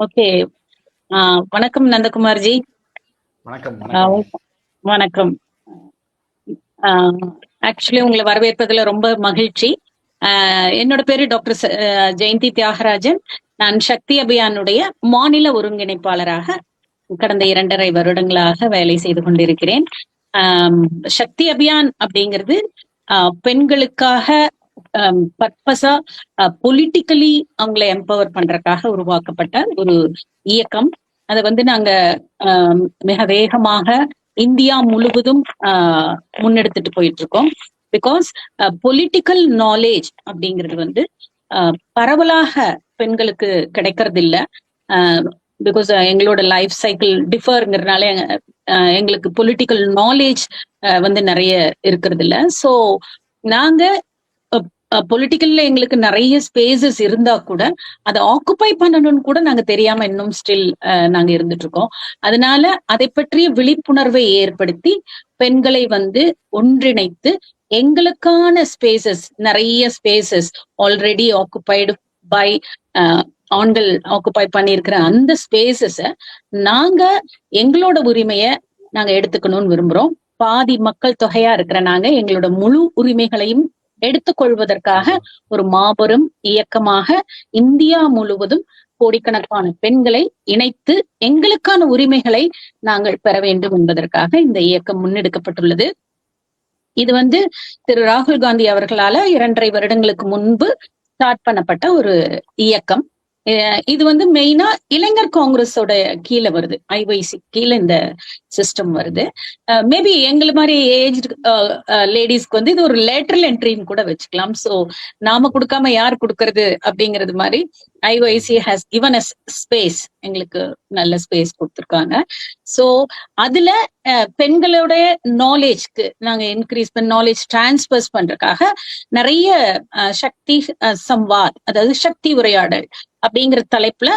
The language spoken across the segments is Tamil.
ஓகே. வணக்கம் நந்தகுமார்ஜி. வணக்கம். வணக்கம். வணக்கம். ஆக்சுவலி உங்களை வரவேற்பதுல ரொம்ப மகிழ்ச்சி. என்னோட பேரு டாக்டர் ஜெயந்தி தியாகராஜன். நான் சக்தி அபியானுடைய மாநில ஒருங்கிணைப்பாளராக கடந்த 2.5 வருடங்களாக வேலை செய்து கொண்டிருக்கிறேன். சக்தி அபியான் அப்படிங்கிறது பெண்களுக்காக பர்பஸா பொலிட்டிக்கலி அவங்களை எம்பவர் பண்றதுக்காக உருவாக்கப்பட்ட ஒரு இயக்கம். அதை வந்து நாங்க மிக வேகமாக இந்தியா முழுவதும் முன்னெடுத்துட்டு போயிட்டு இருக்கோம். பிகாஸ் பொலிட்டிக்கல் நாலேஜ் அப்படிங்கிறது வந்து பரவலாக பெண்களுக்கு கிடைக்கிறது இல்லை. பிகாஸ் எங்களோட லைஃப் சைக்கிள் டிஃபர்ங்கிறதுனால எங்களுக்கு பொலிட்டிக்கல் நாலேஜ் வந்து நிறைய இருக்கிறது இல்லை. ஸோ நாங்க பொலிட்டிக்கல்ல எங்களுக்கு நிறைய ஸ்பேசஸ் இருந்தா கூட அதை ஆக்குபை பண்ணணும்னு கூட நாங்க தெரியாம இன்னும் ஸ்டில் நாங்க இருந்துட்டு இருக்கோம். அதனால அதை பற்றிய விழிப்புணர்வை ஏற்படுத்தி பெண்களை வந்து ஒன்றிணைத்து எங்களுக்கான ஸ்பேசஸ், நிறைய ஸ்பேசஸ் ஆல்ரெடி ஆக்குபைடு பை ஆண்கள் ஆக்குபை பண்ணியிருக்கிற அந்த ஸ்பேசஸ நாங்க எங்களோட உரிமையை நாங்க எடுத்துக்கணும்னு விரும்புறோம். பாதி மக்கள் தொகையா இருக்கிற நாங்க எங்களோட முழு உரிமைகளையும் எடுத்துக்கொள்வதற்காக ஒரு மாபெரும் இயக்கமாக இந்தியா முழுவதும் கோடிக்கணக்கான பெண்களை இணைத்து எங்களுக்கான உரிமைகளை நாங்கள் பெற வேண்டும் என்பதற்காக இந்த இயக்கம் முன்னெடுக்கப்பட்டுள்ளது. இது வந்து திரு ராகுல் காந்தி அவர்களால 2.5 வருடங்களுக்கு முன்பு ஸ்டார்ட் பண்ணப்பட்ட ஒரு இயக்கம். இது வந்து மெயினா இளைஞர் காங்கிரஸோட கீழே வருது, ஐஒய்சி கீழே இந்த சிஸ்டம் வருது. மேபி எங்களை மாதிரி ஏஜ் லேடிஸ்க்கு வந்து இது ஒரு லேட்டரல் என்ட்ரின்னு கூட வச்சுக்கலாம். ஸோ நாம கொடுக்காம யார் கொடுக்கறது அப்படிங்கிறது மாதிரி IYC has given us space, எங்களுக்கு நல்ல ஸ்பேஸ் கொடுத்துருக்காங்க. ஸோ அதுல பெண்களோட நாலேஜ்க்கு நாங்க இன்க்ரீஸ் பண்ண, நாலேஜ் டிரான்ஸ்பர்ஸ் பண்றதுக்காக நிறைய சக்தி சம்வாத், அதாவது சக்தி உரையாடல் அப்படிங்கிற தலைப்புல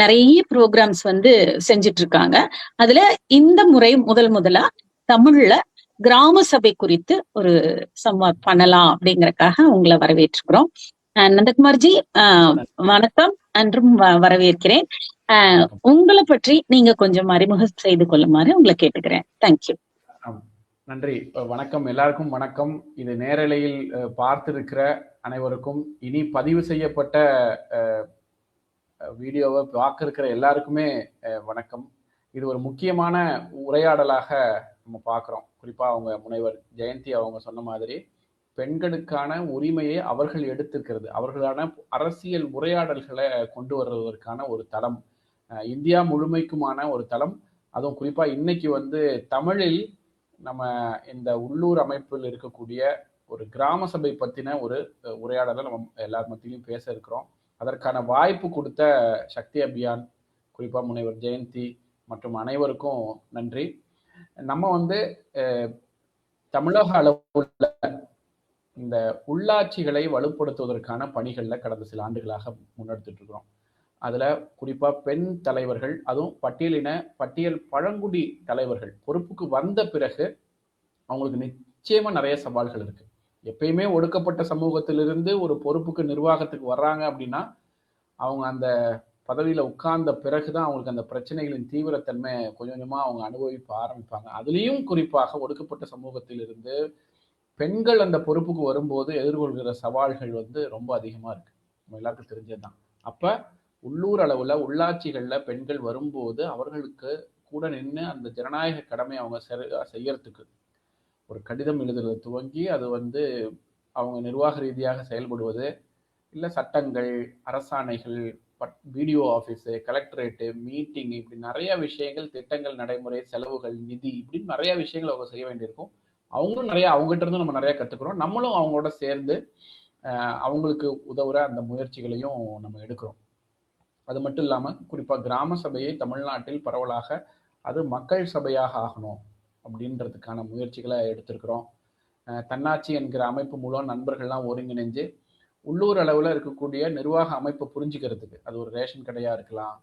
நிறைய ப்ரோக்ராம்ஸ் வந்து செஞ்சுட்டு இருக்காங்க. அதுல இந்த முறை முதலா தமிழ்ல கிராம சபை குறித்து ஒரு சம்வாத் பண்ணலாம் அப்படிங்கறக்காக உங்களை வரவேற்றுக்கிறோம். நந்தகுமார்ஜி வணக்கம், அன்றும் வரவேற்கிறேன். உங்களை பற்றி நீங்க கொஞ்சம் அறிமுகம் செய்து கொள்ளுமாறு உங்களை கேட்டுக்கிறேன். தேங்க்யூ. நன்றி. வணக்கம், எல்லாருக்கும் வணக்கம். இது நேரலையில் பார்த்திருக்கிற அனைவருக்கும், இனி பதிவு செய்யப்பட்ட வீடியோவை பார்க்க இருக்கிற எல்லாருக்குமே வணக்கம். இது ஒரு முக்கியமான உரையாடலாக நம்ம பார்க்குறோம். குறிப்பாக அவங்க முனைவர் ஜெயந்தி அவங்க சொன்ன மாதிரி பெண்களுக்கான உரிமையை அவர்கள் எடுத்திருக்கிறது, அவர்களான அரசியல் உரையாடல்களை கொண்டு வருவதற்கான ஒரு தளம், இந்தியா முழுமைக்குமான ஒரு தளம். அதுவும் குறிப்பாக இன்னைக்கு வந்து தமிழில் நம்ம இந்த உள்ளூர் அமைப்பில் இருக்கக்கூடிய ஒரு கிராம சபை பற்றின ஒரு உரையாடலை நம்ம எல்லார் மத்தியிலும் பேச இருக்கிறோம். அதற்கான வாய்ப்பு கொடுத்த சக்தி அபியான், குறிப்பாக முனைவர் ஜெயந்தி மற்றும் அனைவருக்கும் நன்றி. நம்ம வந்து தமிழக அளவுல இந்த உள்ளாட்சிகளை வலுப்படுத்துவதற்கான பணிகளில் கடந்த சில ஆண்டுகளாக முன்னெடுத்துட்டு இருக்கிறோம். அதில் குறிப்பாக பெண் தலைவர்கள், அதுவும் பட்டியல் பழங்குடி தலைவர்கள் பொறுப்புக்கு வந்த பிறகு அவங்களுக்கு நிச்சயமாக நிறைய சவால்கள் இருக்குது. எப்பயுமே ஒடுக்கப்பட்ட சமூகத்திலிருந்து ஒரு பொறுப்புக்கு நிர்வாகத்துக்கு வர்றாங்க அப்படின்னா அவங்க அந்த பதவியில் உட்கார்ந்த பிறகுதான் அவங்களுக்கு அந்த பிரச்சனைகளின் தீவிரத்தன்மை கொஞ்சம் கொஞ்சமாக அவங்க அனுபவிப்ப ஆரம்பிப்பாங்க. அதுலேயும் குறிப்பாக ஒடுக்கப்பட்ட சமூகத்திலிருந்து பெண்கள் அந்த பொறுப்புக்கு வரும்போது எதிர்கொள்கிற சவால்கள் வந்து ரொம்ப அதிகமாக இருக்குது, நம்ம எல்லாருக்கும் தெரிஞ்சதுதான். அப்போ உள்ளூர் அளவில் உள்ளாட்சிகளில் பெண்கள் வரும்போது அவர்களுக்கு கூட நின்று அந்த ஜனநாயக கடமை அவங்க செய்யறதுக்கு ஒரு கடிதம் எழுதுறது துவங்கி அது வந்து அவங்க நிர்வாக ரீதியாக செயல்படுவது, இல்லை சட்டங்கள், அரசாணைகள், பிடிஓ ஆஃபீஸு, கலெக்டரேட்டு, மீட்டிங், இப்படி நிறைய விஷயங்கள், திட்டங்கள், நடைமுறை, செலவுகள், நிதி, இப்படின்னு நிறைய விஷயங்கள் அவங்க செய்ய வேண்டியிருக்கும். அவங்களும் நிறைய அவங்ககிட்ட இருந்து நம்ம நிறைய கற்றுக்குறோம். நம்மளும் அவங்களோட சேர்ந்து அவங்களுக்கு உதவுற அந்த முயற்சிகளையும் நம்ம எடுக்கிறோம். அது மட்டும் இல்லாமல் குறிப்பாக கிராம சபையை தமிழ்நாட்டில் பரவலாக அது மக்கள் சபையாக ஆகணும் அப்படின்றதுக்கான முயற்சிகளை எடுத்திருக்கிறோம். தன்னாட்சி என்கிற அமைப்பு மூலம் நண்பர்கள்லாம் ஒருங்கிணைஞ்சு உள்ளூர் அளவில் இருக்கக்கூடிய நிர்வாக அமைப்பை புரிஞ்சுக்கிறதுக்கு, அது ஒரு ரேஷன் கடையாக இருக்கலாம்,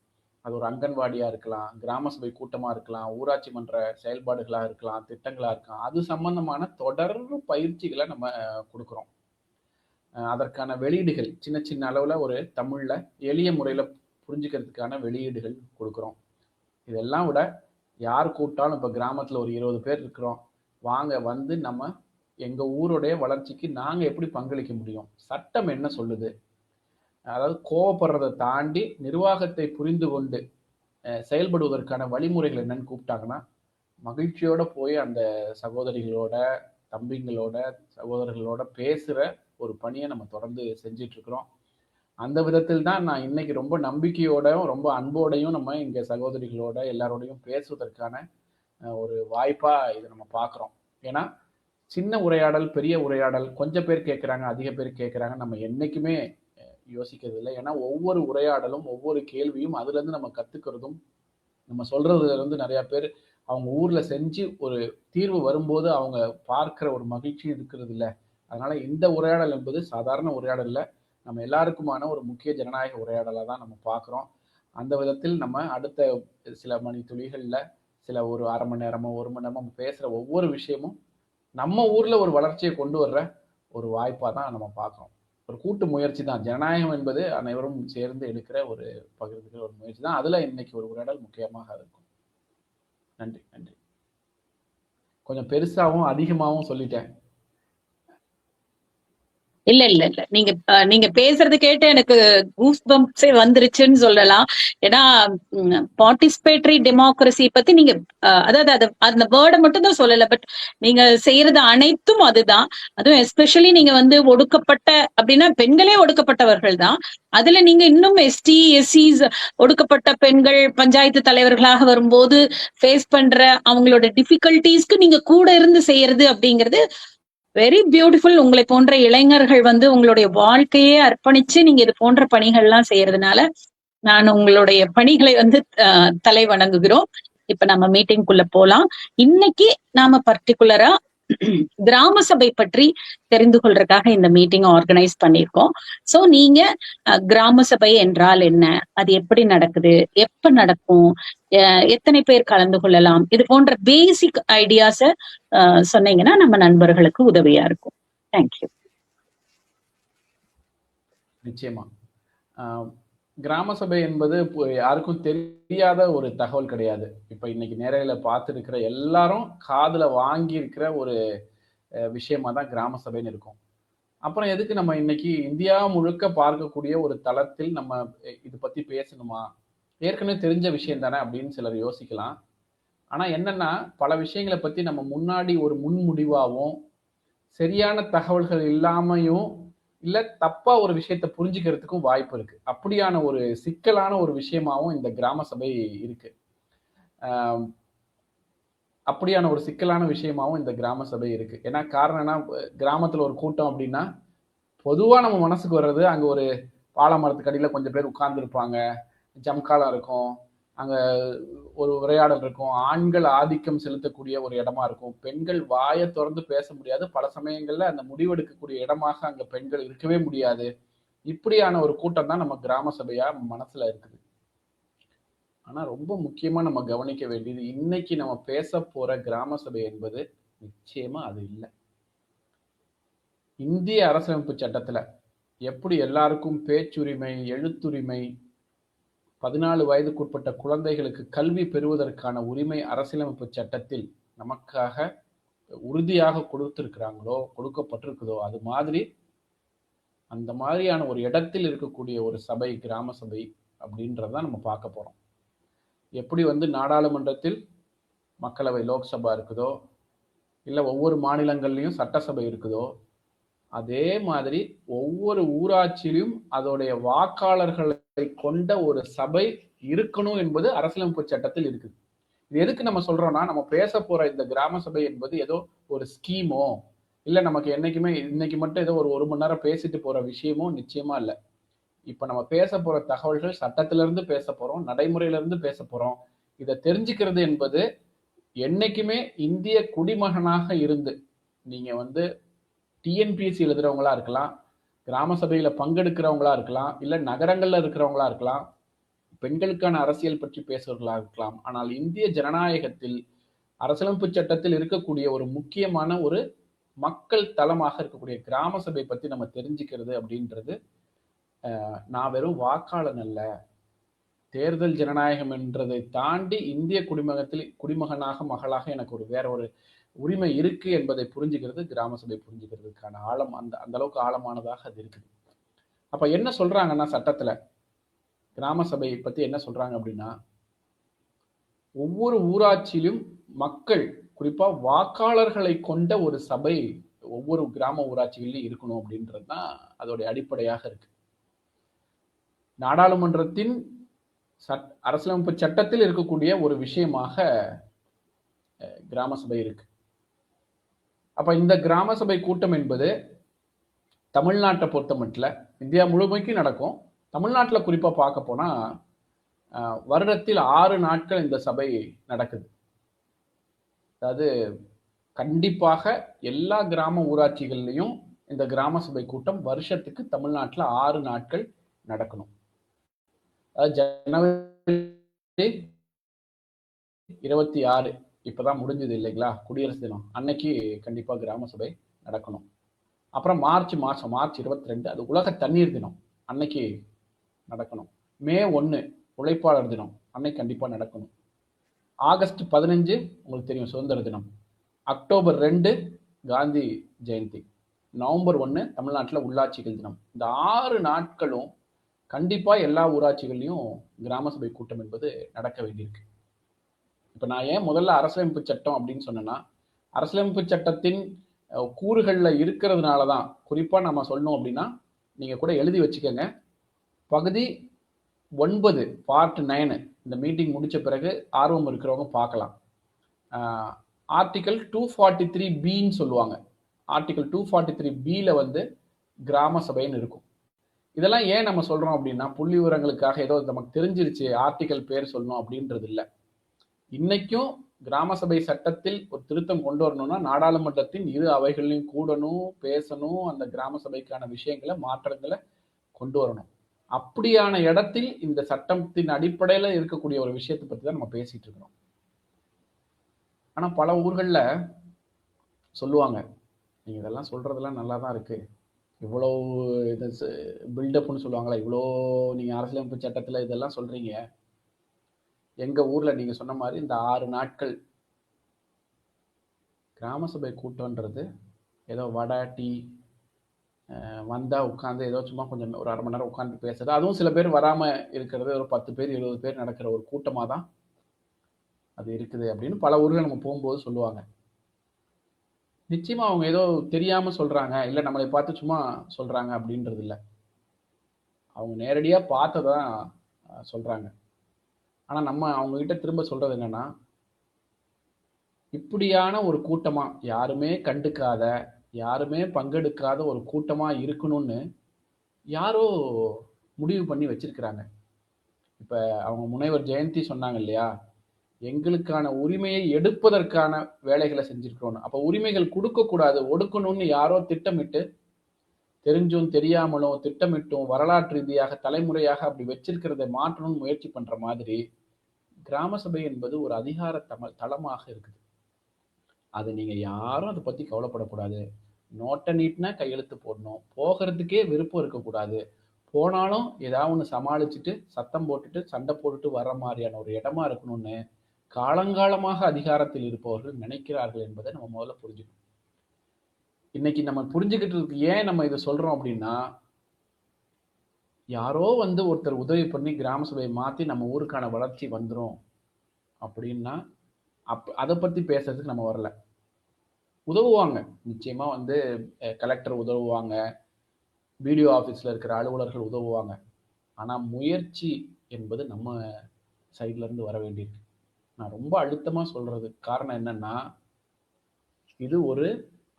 அது ஒரு அங்கன்வாடியாக இருக்கலாம், கிராம சபை கூட்டமாக இருக்கலாம், ஊராட்சி மன்ற செயல்பாடுகளாக இருக்கலாம், திட்டங்களாக இருக்கலாம், அது சம்பந்தமான தொடர்பு பயிற்சிகளை நம்ம கொடுக்குறோம். அதற்கான வெளியீடுகள் சின்ன சின்ன அளவில் ஒரு தமிழில் எளிய முறையில் புரிஞ்சுக்கிறதுக்கான வெளியீடுகள் கொடுக்குறோம். இதெல்லாம் விட யார் கூப்பிட்டாலும் இப்போ கிராமத்தில் ஒரு 20 பேர் இருக்கிறோம், வாங்க வந்து நம்ம எங்கள் ஊருடைய வளர்ச்சிக்கு நாங்கள் எப்படி பங்களிக்க முடியும், சட்டம் என்ன சொல்லுது, அதாவது கோவப்படுறதை தாண்டி நிர்வாகத்தை புரிந்து கொண்டு செயல்படுவதற்கான வழிமுறைகள் என்னன்னு கூப்பிட்டாங்கன்னா மகிழ்ச்சியோட போய் அந்த சகோதரிகளோட, தம்பிங்களோட, சகோதரர்களோட பேசுற ஒரு பணியை நம்ம தொடர்ந்து செஞ்சிட்டு இருக்கிறோம். அந்த விதத்தில் தான் நான் இன்னைக்கு ரொம்ப நம்பிக்கையோடையும் ரொம்ப அன்போடையும் நம்ம இங்க சகோதரிகளோட எல்லாரோடையும் பேசுவதற்கான ஒரு வாய்ப்பா இதை நம்ம பார்க்குறோம். ஏன்னா சின்ன உரையாடல், பெரிய உரையாடல், கொஞ்சம் பேர் கேட்குறாங்க, அதிக பேர் கேட்குறாங்க, நம்ம என்னைக்குமே யோசிக்கிறது இல்லை. ஏன்னா ஒவ்வொரு உரையாடலும், ஒவ்வொரு கேள்வியும் அதுலேருந்து நம்ம கற்றுக்கிறதும், நம்ம சொல்றதுல இருந்து நிறைய பேர் அவங்க ஊர்ல செஞ்சு ஒரு தீர்வு வரும்போது அவங்க பார்க்கிற ஒரு மகிழ்ச்சி இருக்கிறது இல்லை. அதனால இந்த உரையாடல் என்பது சாதாரண உரையாடல் இல்லை, நம்ம எல்லாருக்குமான ஒரு முக்கிய ஜனநாயக உரையாடலாக தான் நம்ம பார்க்குறோம். அந்த விதத்தில் நம்ம அடுத்த சில மணி துளிகளில் சில ஒரு அரை மணி நேரமோ 1 மணி நேரமோ பேசுகிற ஒவ்வொரு விஷயமும் நம்ம ஊரில் ஒரு வளர்ச்சியை கொண்டு வர்ற ஒரு வாய்ப்பாக தான் நம்ம பார்க்குறோம். ஒரு கூட்டு முயற்சி தான் ஜனநாயகம் என்பது, அனைவரும் சேர்ந்து எடுக்கிற ஒரு பகிர்ந்துக்கிற ஒரு முயற்சி தான். அதில் இன்னைக்கு ஒரு உரையாடல் முக்கியமாக இருக்கும். நன்றி நன்றி. கொஞ்சம் பெருசாகவும் அதிகமாகவும் சொல்லிட்டேன். இல்ல இல்ல இல்ல நீங்க பேசுறது கேட்டு எனக்கு கூஸ் பம்ப்ஸே வந்துருச்சுன்னு சொல்லலாம். ஏன்னா பார்ட்டிசிபேட்டரி டெமோக்ரஸி பத்தி நீங்க அதாவது அந்த வேர்டை மட்டும் தான் சொல்லல, பட் நீங்க செய்யறது அனைத்தும் அதுதான். அதுவும் எஸ்பெஷலி நீங்க ஒடுக்கப்பட்ட அப்படின்னா பெண்களே ஒடுக்கப்பட்டவர்கள் தான். அதுல நீங்க இன்னும் எஸ்டி எஸ்சிஸ் ஒடுக்கப்பட்ட பெண்கள் பஞ்சாயத்து தலைவர்களாக வரும்போது ஃபேஸ் பண்ற அவங்களோட டிஃபிகல்டிஸ்க்கு நீங்க கூட இருந்து செய்யறது அப்படிங்கிறது வெரி பியூட்டிஃபுல். உங்களை போன்ற இளைஞர்கள் உங்களுடைய வாழ்க்கையே அர்ப்பணிச்சு நீங்க இது போன்ற பணிகள்லாம் செய்யறதுனால நான் உங்களுடைய பணிகளை தலை வணங்குகிறோம். இப்ப நம்ம மீட்டிங்குள்ள போலாம். இன்னைக்கு நாம பர்டிகுலரா கிராம சபை பற்றி தெரிந்து கொள்றதுக்காக இந்த மீட்டிங் ஆர்கனைஸ் பண்ணிருக்கோம். சோ நீங்க கிராம சபை என்றால் என்ன, அது எப்படி நடக்குது, எப்ப நடக்கும், எத்தனை பேர் கலந்து கொள்ளலாம், இது போன்ற பேசிக் ஐடியாஸ சொன்னீங்கன்னா நம்ம நண்பர்களுக்கு உதவியா இருக்கும். தேங்க்யூ. நிச்சயமா கிராம சபை என்பது யாருக்கும் தெரியாத ஒரு தகவல் கிடையாது. இப்ப இன்னைக்கு நேரையில பார்த்துருக்கிற எல்லாரும் காதுல வாங்கி இருக்கிற ஒரு விஷயமா தான் கிராம சபைன்னு இருக்கும். அப்புறம் எதுக்கு நம்ம இன்னைக்கு இந்தியா முழுக்க பார்க்கக்கூடிய ஒரு தளத்தில் நம்ம இது பத்தி பேசணுமா, ஏற்கனவே தெரிஞ்ச விஷயம் தானே அப்படின்னு சிலர் யோசிக்கலாம். ஆனா என்னன்னா பல விஷயங்களை பத்தி நம்ம முன்னாடி ஒரு முன்முடிவாகவும் சரியான தகவல்கள் இல்லாமையும் இல்ல தப்பா ஒரு விஷயத்த புரிஞ்சுக்கிறதுக்கும் வாய்ப்பு இருக்கு. அப்படியான ஒரு சிக்கலான ஒரு விஷயமாவும் இந்த கிராம சபை இருக்கு. அப்படியான ஒரு சிக்கலான விஷயமாவும் இந்த கிராம சபை இருக்கு. ஏன்னா காரணம் என்ன, கிராமத்துல ஒரு கூட்டம் அப்படின்னா பொதுவா நம்ம மனசுக்கு வர்றது அங்க ஒரு பாலை மரத்துக்கு அடியில கொஞ்சம் பேர் உட்கார்ந்து இருப்பாங்க, ஜம்காலம் இருக்கும், அங்க ஒரு உரையாடல் இருக்கும், ஆண்கள் ஆதிக்கம் செலுத்தக்கூடிய ஒரு இடமா இருக்கும், பெண்கள் வாயை திறந்து பேச முடியாது, பல சமயங்கள்ல அந்த முடிவெடுக்கக்கூடிய இடமாக அங்க பெண்கள் இருக்கவே முடியாது. இப்படியான ஒரு கூட்டம் தான் நம்ம கிராம சபையா மனசுல இருக்குது. ஆனா ரொம்ப முக்கியமா நம்ம கவனிக்க வேண்டியது, இன்னைக்கு நம்ம பேச போற கிராம சபை என்பது நிச்சயமா அது இல்லை. இந்திய அரசியலமைப்பு சட்டத்துல எப்படி எல்லாருக்கும் பேச்சுரிமை, எழுத்துரிமை, 14 வயதுக்குட்பட்ட குழந்தைகளுக்கு கல்வி பெறுவதற்கான உரிமை அரசியலமைப்பு சட்டத்தில் நமக்காக உறுதியாக கொடுத்திருக்கிறாங்களோ, கொடுக்கப்பட்டிருக்குதோ, அது மாதிரி அந்த மாதிரியான ஒரு இடத்தில் இருக்கக்கூடிய ஒரு சபை கிராம சபை அப்படின்றத நம்ம பார்க்க போறோம். எப்படி நாடாளுமன்றத்தில் மக்களவை லோக்சபா இருக்குதோ, இல்லை ஒவ்வொரு மாநிலங்கள்லையும் சட்டசபை இருக்குதோ, அதே மாதிரி ஒவ்வொரு ஊராட்சியிலும் அதோடைய வாக்காளர்களை கொண்ட ஒரு சபை இருக்கணும் என்பது அரசியலமைப்பு சட்டத்தில் இருக்குது. இது எதுக்கு நம்ம சொல்றோம்னா, நம்ம பேச போற இந்த கிராம சபை என்பது ஏதோ ஒரு ஸ்கீமோ இல்லை நமக்கு என்னைக்குமே இன்னைக்கு மட்டும் ஏதோ ஒரு மணி நேரம் பேசிட்டு போற விஷயமோ நிச்சயமா இல்லை. இப்ப நம்ம பேச போற தகவல்கள் சட்டத்திலிருந்து பேச போறோம், நடைமுறையிலிருந்து பேச போறோம். இதை தெரிஞ்சுக்கிறது என்பது என்னைக்குமே இந்திய குடிமகனாக இருந்து நீங்க டிஎன்பிஎஸ்சி எழுதுறவங்களா இருக்கலாம், கிராம சபையில பங்கெடுக்கிறவங்களா இருக்கலாம், இல்ல நகரங்கள்ல இருக்கிறவங்களா இருக்கலாம், பெண்களுக்கான அரசியல் பற்றி பேசுவர்களா இருக்கலாம். ஆனால் இந்திய ஜனநாயகத்தில் அரசியலமைப்பு சட்டத்தில் இருக்கக்கூடிய ஒரு முக்கியமான ஒரு மக்கள் தளமாக இருக்கக்கூடிய கிராம சபை பத்தி நம்ம தெரிஞ்சுக்கிறது அப்படின்றது, நான் வெறும் வாக்காளன் அல்ல, தேர்தல் ஜனநாயகம் என்றதை தாண்டி இந்திய குடிமகனாக மகளாக எனக்கு வேற ஒரு உரிமை இருக்கு என்பதை புரிஞ்சுக்கிறது கிராம சபை புரிஞ்சுக்கிறதுக்கான ஆழம், அந்த அளவுக்கு ஆழமானதாக அது இருக்குது. அப்ப என்ன சொல்றாங்கன்னா சட்டத்துல கிராம சபை பத்தி என்ன சொல்றாங்க அப்படின்னா, ஒவ்வொரு ஊராட்சியிலும் மக்கள், குறிப்பா வாக்காளர்களை கொண்ட ஒரு சபை ஒவ்வொரு கிராம ஊராட்சிகளிலும் இருக்கணும் அப்படின்றது தான் அதோடைய அடிப்படையாக இருக்கு. நாடாளுமன்றத்தின் அரசியலமைப்பு சட்டத்தில் இருக்கக்கூடிய ஒரு விஷயமாக கிராம சபை இருக்கு. அப்ப இந்த கிராம சபை கூட்டம் என்பது தமிழ்நாட்டை பொறுத்த மட்டும் இந்தியா முழுமைக்கும் நடக்கும். தமிழ்நாட்டில் குறிப்பா பார்க்க போனா வருடத்தில் 6 நாட்கள் இந்த சபை நடக்குது. அதாவது கண்டிப்பாக எல்லா கிராம ஊராட்சிகள்லையும் இந்த கிராம சபை கூட்டம் வருஷத்துக்கு தமிழ்நாட்டில் 6 நாட்கள் நடக்கணும். அதாவது ஜனவரி 26 இப்பதான் முடிஞ்சது இல்லைங்களா, குடியரசு தினம் அன்னைக்கு கண்டிப்பா கிராம சபை நடக்கணும். அப்புறம் மார்ச் 22 அது உலக தண்ணீர் தினம் அன்னைக்கு நடக்கணும். மே 1 உழைப்பாளர் தினம் அன்னைக்கு கண்டிப்பா நடக்கணும். ஆகஸ்ட் 15 உங்களுக்கு தெரியும் சுதந்திர தினம். அக்டோபர் 2 காந்தி ஜெயந்தி. நவம்பர் 1 தமிழ்நாட்டில் உள்ளாட்சிகள் தினம். இந்த 6 நாட்களும் கண்டிப்பா எல்லா ஊராட்சிகள்லையும் கிராம சபை கூட்டம் என்பது நடக்க வேண்டியிருக்கு. இப்ப நான் ஏன் முதல்ல அரசியலமைப்பு சட்டம் அப்படின்னு சொன்னேன்னா, அரசியலமைப்பு சட்டத்தின் கூறுகள்ல இருக்கிறதுனாலதான் குறிப்பா நம்ம சொல்லணும் அப்படின்னா, நீங்க கூட எழுதி வச்சுக்கோங்க. பகுதி 9 பார்ட் 9 இந்த மீட்டிங் முடிச்ச பிறகு ஆர்வம் இருக்கிறவங்க பார்க்கலாம். ஆர்டிகல் 243B சொல்லுவாங்க. ஆர்டிகல் 243B வந்து கிராம சபைன்னு இருக்கும். இதெல்லாம் ஏன் நம்ம சொல்றோம் அப்படின்னா, புள்ளி விவரங்களுக்காக ஏதோ நமக்கு தெரிஞ்சிருச்சு ஆர்டிகல் பேர் சொல்லணும் அப்படின்றது இல்லை. இன்னைக்கும் கிராம சபை சட்டத்தில் ஒரு திருத்தம் கொண்டு வரணும்னா நாடாளுமன்றத்தின் இரு அவைகளையும் கூடணும், பேசணும், அந்த கிராம சபைக்கான விஷயங்களை மாற்றங்களை கொண்டு வரணும். அப்படியான இடத்தில் இந்த சட்டத்தின் அடிப்படையில இருக்கக்கூடிய ஒரு விஷயத்தை பத்தி தான் நம்ம பேசிட்டு இருக்கிறோம். ஆனா பல ஊர்கள்ல சொல்லுவாங்க, நீங்க இதெல்லாம் சொல்றதெல்லாம் நல்லா தான் இருக்கு, இவ்வளோ இது பில்டப்னு சொல்லுவாங்களா, இவ்வளோ நீங்க அரசியலமைப்பு சட்டத்துல இதெல்லாம் சொல்றீங்க, எங்க ஊர்ல நீங்க சொன்ன மாதிரி இந்த 6 நாட்கள் கிராம சபை கூட்டம்ன்றது ஏதோ வடை டீ வந்தா உட்காந்து ஏதோ சும்மா கொஞ்சம் ஒரு 1/2 மணி நேரம் உட்காந்து பேசுறது, அதுவும் சில பேர் வராம இருக்கிறது, ஒரு 10 பேர் 20 பேர் நடக்கிற ஒரு கூட்டமா தான் அது இருக்குது அப்படின்னு பல ஊர்கள் நம்ம போகும்போது சொல்லுவாங்க. நிச்சயமா அவங்க ஏதோ தெரியாம சொல்றாங்க, இல்ல நம்மளை பார்த்து சும்மா சொல்றாங்க அப்படின்றது இல்லை. அவங்க நேரடியா பார்த்ததான் சொல்றாங்க. ஆனா நம்ம அவங்க கிட்ட திரும்ப சொல்றது என்னன்னா, இப்படியான ஒரு கூட்டமா, யாருமே கண்டுக்காத, யாருமே பங்கெடுக்காத ஒரு கூட்டமா இருக்கணும்னு யாரோ முடிவு பண்ணி வச்சிருக்கிறாங்க. இப்ப அவங்க முனைவர் ஜெயந்தி சொன்னாங்க இல்லையா, எங்களுக்கான உரிமையை எடுப்பதற்கான வேலைகளை செஞ்சிருக்கிறோம். அப்ப உரிமைகள் கொடுக்க கூடாது, ஒடுக்கணும்னு யாரோ திட்டமிட்டு, தெரிஞ்சும் தெரியாமலும் திட்டமிட்டும் வரலாற்று ரீதியாக தலைமுறையாக அப்படி வச்சிருக்கிறதை மாற்றணும்னு முயற்சி பண்ற மாதிரி கிராம சபை என்பது ஒரு அதிகார தளமாக இருக்குது. அது நீங்க யாரும் அதை பத்தி கவலைப்படக்கூடாது. நோட்டை நீட்டினா கையெழுத்து போடணும், போகிறதுக்கே விருப்பம் இருக்கக்கூடாது, போனாலும் ஏதாவது ஒன்று சமாளிச்சுட்டு சத்தம் போட்டுட்டு சண்டை போட்டுட்டு வர்ற மாதிரியான ஒரு இடமா இருக்கணும்னு காலங்காலமாக அதிகாரத்தில் இருப்பவர்கள் நினைக்கிறார்கள் என்பதை நம்ம முதல்ல புரிஞ்சுக்கணும். இன்னைக்கு நம்ம புரிஞ்சுக்கிட்டு ஏன் நம்ம இதை சொல்றோம் அப்படின்னா, யாரோ வந்து ஒருத்தர் உதவி பண்ணி கிராம சபையை மாத்தி நம்ம ஊருக்கான வளர்ச்சி வந்துடும் அப்படின்னா அதை பத்தி பேசுறதுக்கு நம்ம வரல. உதவுவாங்க, நிச்சயமா வந்து கலெக்டர் உதவுவாங்க, பிடிஓ ஆஃபீஸில் இருக்கிற அலுவலர்கள் உதவுவாங்க. ஆனால் முயற்சி என்பது நம்ம சைட்ல இருந்து வர வேண்டியிருக்கு. நான் ரொம்ப அழுத்தமாக சொல்றது காரணம் என்னன்னா, இது ஒரு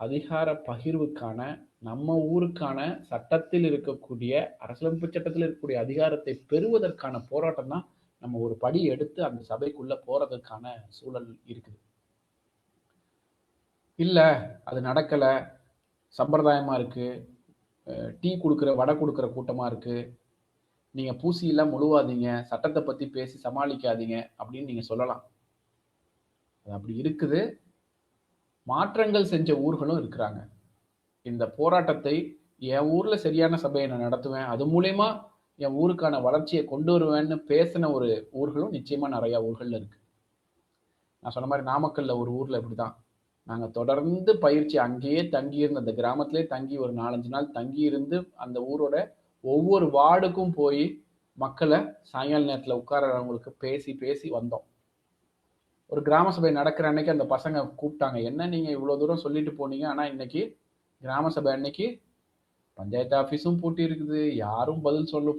அதிகார பகிர்வுக்கான, நம்ம ஊருக்கான சட்டத்தில் இருக்கக்கூடிய, அரசியலமைப்பு சட்டத்தில் இருக்கக்கூடிய அதிகாரத்தை பெறுவதற்கான போராட்டம் தான் நம்ம ஒரு படி எடுத்து அந்த சபைக்குள்ள போறதுக்கான சூழல் இருக்குது. இல்ல அது நடக்கல, சம்பிரதாயமா இருக்கு, டீ கொடுக்குற வடை கொடுக்குற கூட்டமா இருக்கு, நீங்க பூசியெல்லாம் முழுவாதீங்க, சட்டத்தை பத்தி பேசி சமாளிக்காதீங்க அப்படின்னு நீங்க சொல்லலாம். அது அப்படி இருக்குது. மாற்றங்கள் செஞ்ச ஊர்களும் இருக்கிறாங்க. இந்த போராட்டத்தை என் ஊர்ல சரியான சபையை நான் நடத்துவேன், அது மூலயமா என் ஊருக்கான வளர்ச்சியை கொண்டு வருவேன்னு பேசின ஒரு ஊர்களும் நிச்சயமா நிறைய ஊர்கள்ல இருக்கு. நான் சொன்ன மாதிரி நாமக்கல்ல ஒரு ஊர்ல இப்படிதான். நாங்க தொடர்ந்து பயிற்சி அங்கேயே தங்கி இருந்து, அந்த கிராமத்திலே தங்கி ஒரு 4-5 நாள் தங்கி இருந்து அந்த ஊரோட ஒவ்வொரு வார்டுக்கும் போய் மக்களை சாயங்கால நேரத்துல உட்காரவங்களுக்கு பேசி பேசி வந்தோம். ஒரு கிராம சபை நடக்கிற அன்னைக்கு அந்த பசங்க கூப்பிட்டாங்க, என்ன நீங்க இவ்வளவு தூரம் சொல்லிட்டு போனீங்க, ஆனா இன்னைக்கு கிராம சபை அன்னைக்கு பஞ்சாயத்து ஆஃபீஸும் பூட்டி இருக்குது, யாரும்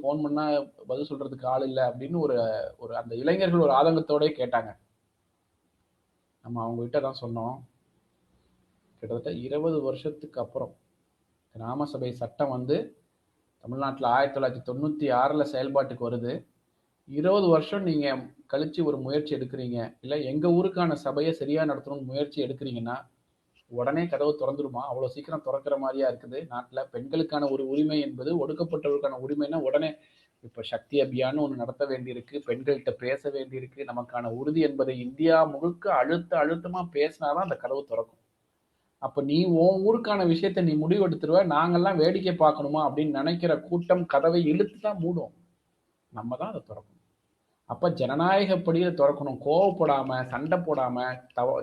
ஃபோன் பண்ணா பதில் சொல்றதுக்கு ஆள் இல்லை அப்படின்னு ஒரு ஒரு அந்த இளைஞர்கள் ஒரு ஆதங்கத்தோட கேட்டாங்க. நம்ம அவங்க கிட்ட தான் சொன்னோம், கிட்டத்தட்ட 20 வருஷத்துக்கு அப்புறம் கிராம சபை சட்டம் வந்து தமிழ்நாட்டில் 1996 செயல்பாட்டுக்கு வருது. 20 வருஷம் நீங்க கழிச்சு ஒரு முயற்சி எடுக்கிறீங்க, இல்லை எங்க ஊருக்கான சபையை சரியா நடத்தணும்னு முயற்சி எடுக்கிறீங்கன்னா உடனே கதவு திறந்துருமா? அவ்வளவு சீக்கிரம் திறக்கிற மாதிரியா இருக்குது? நாட்டில் பெண்களுக்கான ஒரு உரிமை என்பது ஒடுக்கப்பட்டவர்களுக்கான உரிமைனா உடனே இப்ப சக்தி அபியான்னு ஒண்ணு நடத்த வேண்டியிருக்கு, பெண்கள்கிட்ட பேச வேண்டியிருக்கு, நமக்கான உறுதி என்பதை இந்தியா முழுக்க அழுத்தமா பேசினாதான் அந்த கதவு திறக்கும். அப்ப நீ உன் ஊருக்கான விஷயத்த நீ முடிவெடுத்துருவ, நாங்கெல்லாம் வேடிக்கை பார்க்கணுமா அப்படின்னு நினைக்கிற கூட்டம் கதவை இழுத்து தான் மூடும். நம்ம தான் அதை திறக்கணும். அப்ப ஜனநாயகப்படியில திறக்கணும், கோவப்படாம, சண்டை போடாம,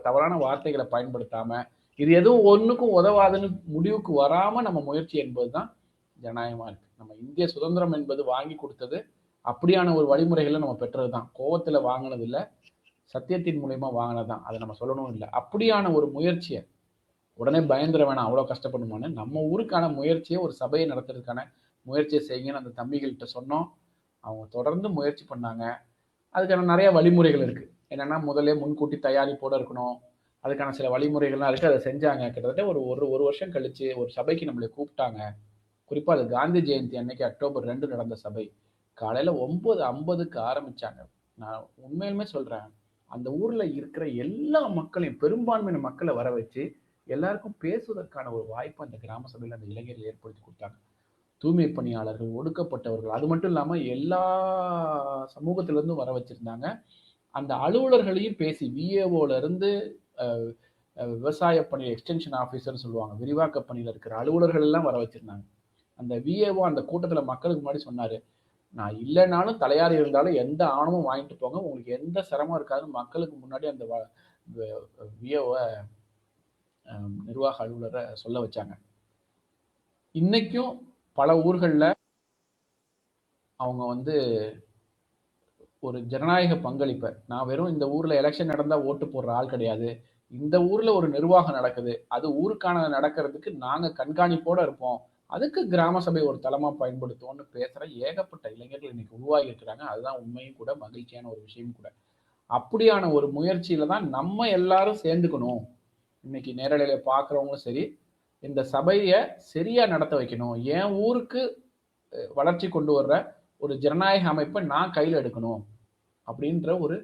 தவறான வார்த்தைகளை பயன்படுத்தாம, இது எதுவும் ஒண்ணுக்கும் உதவாதுன்னு முடிவுக்கு வராம நம்ம முயற்சி என்பதுதான் ஜனநாயகமா இருக்கு. நம்ம இந்திய சுதந்திரம் என்பது வாங்கி கொடுத்தது அப்படியான ஒரு வழிமுறைகளை நம்ம பெற்றதுதான். கோவத்துல வாங்கினது இல்லை, சத்தியத்தின் மூலியமா வாங்கினதுதான். அதை நம்ம சொல்லணும் இல்லை. அப்படியான ஒரு முயற்சியை உடனே பயந்துட வேணாம், அவ்வளோ கஷ்டப்படணுமான்னு நம்ம ஊருக்கான முயற்சியை, ஒரு சபையை நடத்துறதுக்கான முயற்சியை செய்யுங்கன்னு அந்த தம்பிகள்கிட்ட சொன்னோம். அவங்க தொடர்ந்து முயற்சி பண்ணாங்க. அதுக்கான நிறைய வழிமுறைகள் இருக்கு. என்னன்னா, முதல்ல முன்கூட்டி தயாரிப்போட இருக்கணும். அதுக்கான சில வழிமுறைகள்லாம் இருக்கு. அதை செஞ்சாங்க. கிட்டத்தட்ட ஒரு வருஷம் கழிச்சு ஒரு சபைக்கு நம்மளை கூப்பிட்டாங்க. குறிப்பா அது காந்தி ஜெயந்தி அன்னைக்கு அக்டோபர் 2 நடந்த சபை. காலையில 9:50க்கு ஆரம்பிச்சாங்க. நான் உண்மையிலுமே சொல்றேன், அந்த ஊர்ல இருக்கிற எல்லா மக்களையும், பெரும்பான்மையான மக்களை வர வச்சு எல்லாருக்கும் பேசுவதற்கான ஒரு வாய்ப்பு அந்த கிராம சபையில அந்த இளைஞர்கள் ஏற்படுத்தி கொடுத்தாங்க. தூய்மை பணியாளர்கள், ஒடுக்கப்பட்டவர்கள், அது மட்டும் இல்லாம எல்லா சமூகத்திலிருந்தும் வர வச்சிருந்தாங்க. அந்த அலுவலர்களையும் பேசி, விஏஓல இருந்து விவசாய பணி எக்ஸ்டென்ஷன் ஆஃபீஸர்னு சொல்லுவாங்க, விரிவாக்க பணியில் இருக்கிற அலுவலர்கள் எல்லாம் வர வச்சிருந்தாங்க. அந்த விஏஓ அந்த கூட்டத்துல மக்களுக்கு முன்னாடி சொன்னாரு, நான் இல்லைனாலும் தலையாரி இருந்தாலும் எந்த ஆணவமும் வாங்கிட்டு போங்க, உங்களுக்கு எந்த சிரமம் இருக்காதுன்னு மக்களுக்கு முன்னாடி அந்த விஏஓ நிர்வாக அலுவலரை சொல்ல வச்சாங்க. இன்னைக்கும் பல ஊர்கள்ல அவங்க வந்து ஒரு ஜனநாயக பங்களிப்பை, நான் வெறும் இந்த ஊர்ல எலெக்ஷன் நடந்தா ஓட்டு போடுற ஆள் கிடையாது, இந்த ஊர்ல ஒரு நிர்வாகம் நடக்குது, அது ஊருக்கான நடக்கிறதுக்கு நாங்க கண்காணிப்போட இருப்போம், அதுக்கு கிராம சபை ஒரு தளமா பயன்படுத்துவோம்னு பேசுற ஏகப்பட்ட இளைஞர்கள் இன்னைக்கு உருவாகி இருக்கிறாங்க. அதுதான் உண்மையும் கூட, மகிழ்ச்சியான ஒரு விஷயம் கூட. அப்படியான ஒரு முயற்சியில தான் நம்ம எல்லாரும் சேர்ந்துக்கணும். இன்னைக்கு நேரலையில பாக்குறவங்களும் சரி, இந்த சபையை சரியா நடத்த வைக்கணும், என் ஊருக்கு வளர்ச்சி கொண்டு வர்ற ஒரு ஜனநாயக அமைப்பை நான் கையில் எடுக்கணும் அப்படின்ற ஒரு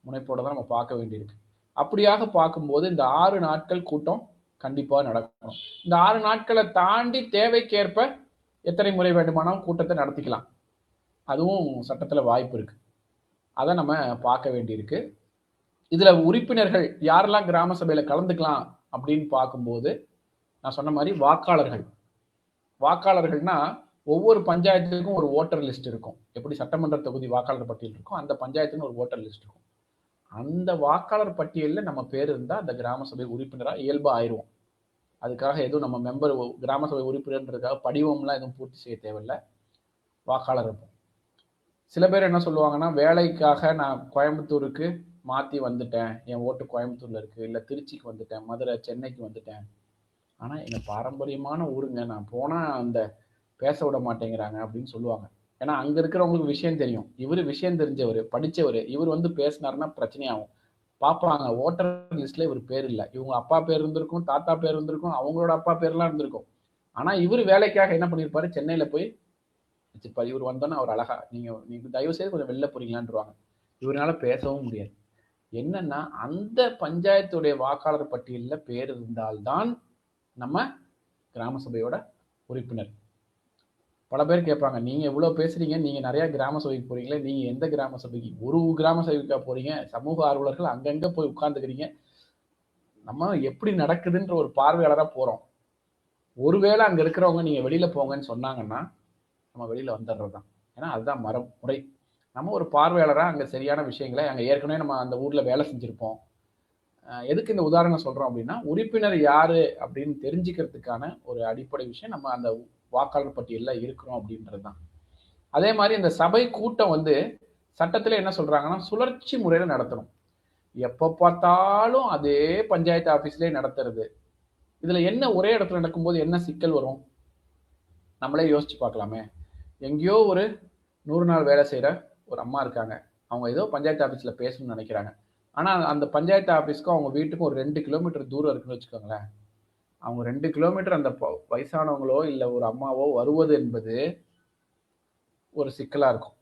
முனைப்போட தான் நம்ம பார்க்க வேண்டியிருக்கு. அப்படியாக பார்க்கும்போது இந்த 6 நாட்கள் கூட்டம் கண்டிப்பா நடக்கணும். இந்த 6 நாட்களை தாண்டி தேவைக்கேற்ப எத்தனை முறை வேண்டுமானாலும் கூட்டத்தை நடத்திக்கலாம், அதுவும் சட்டத்துல வாய்ப்பு இருக்கு. அதை நம்ம பார்க்க வேண்டியிருக்கு. இதுல உறுப்பினர்கள் யாரெல்லாம் கிராம சபையில கலந்துக்கலாம் அப்படின்னு பார்க்கும்போது, நான் சொன்ன மாதிரி வாக்காளர்கள்னா ஒவ்வொரு பஞ்சாயத்துக்கும் ஒரு ஓட்டர் லிஸ்ட் இருக்கும். எப்படி சட்டமன்ற தொகுதி வாக்காளர் பட்டியல் இருக்கும், அந்த பஞ்சாயத்துன்னு ஒரு ஓட்டர் லிஸ்ட் இருக்கும். அந்த வாக்காளர் பட்டியலில் நம்ம பேர் இருந்தால் அந்த கிராம சபை உறுப்பினராக இயல்பா ஆயிடுவோம். அதுக்காக எதுவும் நம்ம மெம்பர் கிராம சபை உறுப்பினர்ன்றதுக்காக படிவம்லாம் எதுவும் பூர்த்தி செய்ய தேவையில்லை, வாக்காளர் இருப்போம். சில பேர் என்ன சொல்லுவாங்கன்னா, வேலைக்காக நான் கோயம்புத்தூருக்கு மாற்றி வந்துட்டேன், என் ஓட்டு கோயம்புத்தூர்ல இருக்கு, இல்லை திருச்சிக்கு வந்துட்டேன், மதுரை, சென்னைக்கு வந்துட்டேன், ஆனால் எங்கள் பாரம்பரியமான ஊருங்க, நான் போனால் அந்த பேச விட மாட்டேங்கிறாங்க அப்படின்னு சொல்லுவாங்க. ஏன்னா அங்க இருக்கிறவங்களுக்கு விஷயம் தெரியும், இவரு விஷயம் தெரிஞ்சவர், படிச்சவர், இவர் வந்து பேசினாருன்னா பிரச்சனையாகும். பார்ப்பாங்க, ஓட்டர் லிஸ்ட்ல இவர் பேர் இல்லை, இவங்க அப்பா பேர் இருந்திருக்கும், தாத்தா பேர் இருந்திருக்கும், அவங்களோட அப்பா பேர்லாம் இருந்திருக்கும். ஆனா இவர் வேலைக்காக என்ன பண்ணியிருப்பாரு, சென்னையில போய் வச்சிருப்பாரு. இவர் வந்தோன்னா அவர் அழகா, நீங்க தயவு செய்து கொஞ்சம் வெளில போறீங்களான்றாங்க. இவரால பேசவும் முடியாது. என்னன்னா, அந்த பஞ்சாயத்துடைய வாக்காளர் பட்டியலில் பேர் இருந்தால்தான் நம்ம கிராம சபையோட உறுப்பினர். பல பேர் கேட்பாங்க, நீங்க இவ்வளவு பேசுறீங்க, நீங்க நிறைய கிராம சபைக்கு போறீங்களே, நீங்க எந்த கிராம சபைக்கு? ஒரு கிராம சபைக்கா போறீங்க? சமூக ஆர்வலர்கள் அங்கங்க போய் உட்கார்ந்துக்கிறீங்க, நம்ம எப்படி நடக்குதுன்ற ஒரு பார்வையாளரா போறோம். ஒருவேளை அங்க இருக்கிறவங்க நீங்க வெளியில போங்கன்னு சொன்னாங்கன்னா நம்ம வெளியில வந்துடுறதுதான். ஏன்னா அதுதான் முறை. நம்ம ஒரு பார்வையாளராக அங்கே சரியான விஷயங்களை அங்கே ஏற்கனவே நம்ம அந்த ஊரில் வேலை செஞ்சுருப்போம். எதுக்கு இந்த உதாரணம் சொல்கிறோம் அப்படின்னா, உறுப்பினர் யார் அப்படின்னு தெரிஞ்சுக்கிறதுக்கான ஒரு அடிப்படை விஷயம் நம்ம அந்த வாக்காளர் பட்டியலில் இருக்கிறோம் அப்படின்றது தான். அதே மாதிரி இந்த சபை கூட்டம் வந்து சட்டத்தில் என்ன சொல்கிறாங்கன்னா, சுழற்சி முறையில் நடத்தணும். எப்போ பார்த்தாலும் அதே பஞ்சாயத்து ஆஃபீஸ்லேயே நடத்துறது, இதில் என்ன ஒரே இடத்துல நடக்கும்போது என்ன சிக்கல் வரும்? நம்மளே யோசிச்சு பார்க்கலாமே. எங்கேயோ ஒரு 100 நாள் வேலை செய்கிற ஒரு அம்மா இருக்காங்க. அவங்க ஏதோ பஞ்சாயத்து ஆஃபீஸில் பேசணும்னு நினைக்கிறாங்க. ஆனால் அந்த பஞ்சாயத்து ஆஃபீஸ்க்கும் அவங்க வீட்டுக்கும் ஒரு 2 கிலோமீட்டர் தூரம் இருக்குன்னு வச்சுக்கோங்களேன். அவங்க 2 கிலோமீட்டர் அந்த வயசானவங்களோ இல்லை ஒரு அம்மாவோ வருவது என்பது ஒரு சிக்கலாக இருக்கும்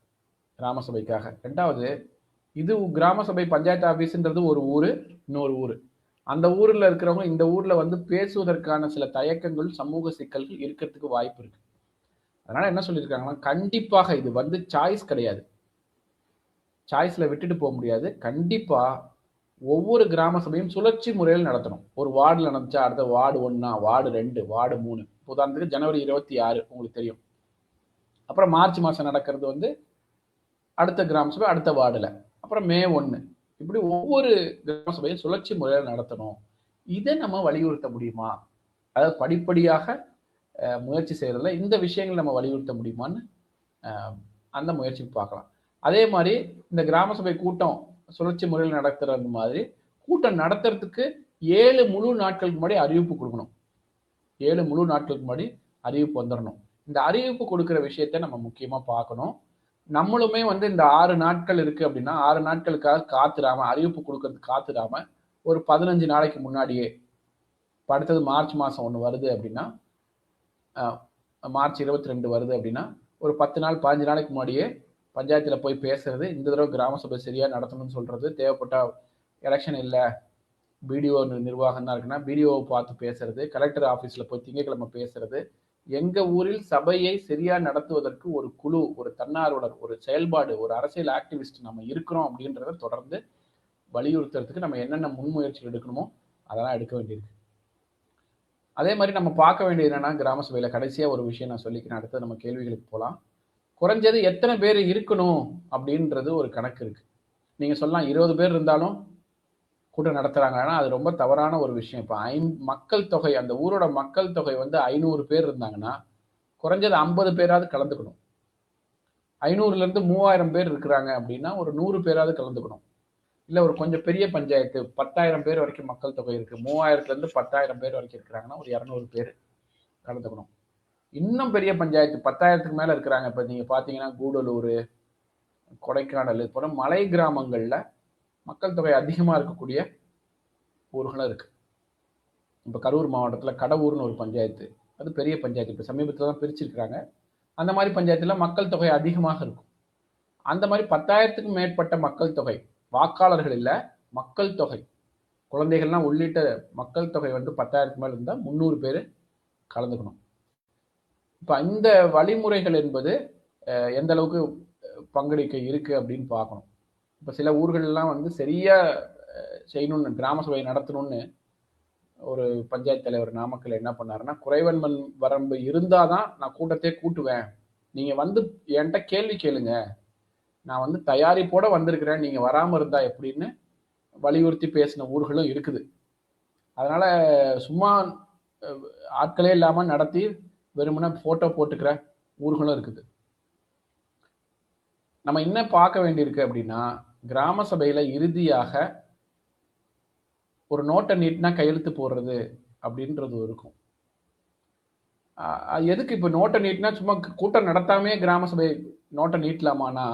கிராம சபைக்காக. ரெண்டாவது, இது கிராம சபை பஞ்சாயத்து ஆஃபீஸுன்றது ஒரு ஊர், இன்னொரு ஊர். அந்த ஊரில் இருக்கிறவங்க இந்த ஊரில் வந்து பேசுவதற்கான சில தயக்கங்கள், சமூக சிக்கல்கள் இருக்கிறதுக்கு வாய்ப்பு இருக்கு. அதனால என்ன சொல்லியிருக்காங்கன்னா, கண்டிப்பாக இது வந்து சாய்ஸ் கிடையாது, சாய்ஸில் விட்டுட்டு போக முடியாது. கண்டிப்பாக ஒவ்வொரு கிராம சபையும் சுழற்சி முறையில் நடத்தணும். ஒரு வார்டில் நடந்துச்சா அடுத்த வார்டு 1, வார்டு 2, வார்டு 3. உதாரணத்துக்கு ஜனவரி 26 உங்களுக்கு தெரியும். அப்புறம் மார்ச் மாதம் நடக்கிறது வந்து அடுத்த கிராம சபை அடுத்த வார்டில். அப்புறம் மே 1. இப்படி ஒவ்வொரு கிராம சபையும் சுழற்சி முறையில் நடத்தணும். இதை நம்ம வலியுறுத்த முடியுமா? அதாவது படிப்படியாக முயற்சி செய்யறதுல இந்த விஷயங்கள் நம்ம வலியுறுத்த முடியுமான்னு அந்த முயற்சிக்கு பார்க்கலாம். அதே மாதிரி இந்த கிராம சபை கூட்டம் சுழற்சி முறையில் நடத்துறது மாதிரி கூட்டம் நடத்துறதுக்கு 7 முழு நாட்களுக்கு முன்னாடி அறிவிப்பு கொடுக்கணும். 7 முழு நாட்களுக்கு முன்னாடி அறிவிப்பு வந்துடணும். இந்த அறிவிப்பு கொடுக்குற விஷயத்த நம்ம முக்கியமா பார்க்கணும். நம்மளுமே வந்து இந்த 6 நாட்கள் இருக்கு அப்படின்னா 6 நாட்களுக்காக காத்துடாம, அறிவிப்பு கொடுக்கறதுக்கு காத்துடாம ஒரு 15 நாளைக்கு முன்னாடியே, அடுத்தது மார்ச் மாதம் 1 வருது அப்படின்னா, மார்ச் 22 வருது அப்படின்னா ஒரு 10 நாள் 15 நாளைக்கு முன்னாடியே பஞ்சாயத்தில் போய் பேசுறது, இந்த தடவை கிராம சபை சரியாக நடத்தணும்னு சொல்றது, தேவைப்பட்ட எலெக்ஷன் இல்லை பிடிஓ நிர்வாகம் தான் இருக்குன்னா பிடிஓவை பார்த்து பேசுறது, கலெக்டர் ஆஃபீஸில் போய் திங்கட்கிழமை பேசுறது, எங்கள் ஊரில் சபையை சரியாக நடத்துவதற்கு ஒரு குழு, ஒரு தன்னார்வலர், ஒரு செயல்பாடு, ஒரு அரசியல் ஆக்டிவிஸ்ட் நம்ம இருக்கிறோம் அப்படின்றத தொடர்ந்து வலியுறுத்துறதுக்கு நம்ம என்னென்ன முன்முயற்சிகள் எடுக்கணுமோ அதெல்லாம் எடுக்க வேண்டியிருக்கு. அதே மாதிரி நம்ம பார்க்க வேண்டியது என்னன்னா, கிராம சபையில் கடைசியாக ஒரு விஷயம் நான் சொல்லிக்கிறேன், அடுத்து நம்ம கேள்விகளுக்கு போகலாம். குறைஞ்சது எத்தனை பேர் இருக்கணும் அப்படின்றது ஒரு கணக்கு இருக்கு. நீங்கள் சொல்லலாம் 20 பேர் இருந்தாலும் கூட்டம் நடத்துறாங்கன்னா அது ரொம்ப தவறான ஒரு விஷயம். இப்போ மக்கள் தொகை, அந்த ஊரோட மக்கள் தொகை வந்து 500 பேர் இருந்தாங்கன்னா குறைஞ்சது 50 பேராவது கலந்துக்கணும். 500லேருந்து 3000 பேர் இருக்கிறாங்க அப்படின்னா ஒரு 100 பேராவது கலந்துக்கணும். இல்லை ஒரு கொஞ்சம் பெரிய பஞ்சாயத்து 10,000 பேர் வரைக்கும் மக்கள் தொகை இருக்கு, 3000லேருந்து 10,000 பேர் வரைக்கும் இருக்கிறாங்கன்னா ஒரு 200 பேர் கலந்துக்கணும். இன்னும் பெரிய பஞ்சாயத்து 10,000க்கு மேல இருக்கிறாங்க. இப்போ நீங்க பாத்தீங்கன்னா கூடலூர், கொடைக்கானல் போன்ற மலை கிராமங்கள்ல மக்கள் தொகை அதிகமா இருக்கக்கூடிய ஊர்களும் இருக்கு. இப்போ கரூர் மாவட்டத்துல கடவுர்னு ஒரு பஞ்சாயத்து, அது பெரிய பஞ்சாயத்து, இப்போ சமீபத்தில் தான் பிரிச்சிருக்கிறாங்க. அந்த மாதிரி பஞ்சாயத்துல மக்கள் தொகை அதிகமாக இருக்கும். அந்த மாதிரி 10,000க்கும் மேற்பட்ட மக்கள் தொகை, வாக்காளர்கள் இல்லை மக்கள் தொகை, குழந்தைகள்லாம் உள்ளிட்ட மக்கள் தொகை வந்து 10,000க்கு மேல இருந்தால் 300 பேர் கலந்துக்கணும். இப்போ இந்த வழிமுறைகள் என்பது எந்த அளவுக்கு பங்களிக்க இருக்கு அப்படின்னு பார்க்கணும். இப்போ சில ஊர்கள்லாம் வந்து சரியா செய்யணும்னு, கிராம சபை நடத்தணும்னு ஒரு பஞ்சாயத்து தலைவர் நாமக்கல் என்ன பண்ணாருன்னா, குறைவன்மன் வரம்பு இருந்தாதான் நான் கூட்டத்தையே கூட்டுவேன், நீங்க வந்து என்கிட்ட கேள்வி கேளுங்க, நான் வந்து தயாரிப்போட வந்திருக்கிறேன், நீங்க வராம இருந்தா எப்படின்னு வலியுறுத்தி பேசின ஊர்களும் இருக்குது. அதனால சும்மா ஆட்களே இல்லாம நடத்தி வெறுமனே போட்டோ போட்டுக்கிற ஊர்களும் இருக்குது. நம்ம என்ன பார்க்க வேண்டியிருக்கு அப்படின்னா, கிராம சபையில இறுதியாக ஒரு நோட்டை நீட்டினா கையெழுத்து போடுறது அப்படின்றது இருக்கும். எதுக்கு இப்போ நோட்டை நீட்டினா சும்மா கூட்டம் நடத்தாமே கிராம சபை நோட்டை நீட்டலாமானா,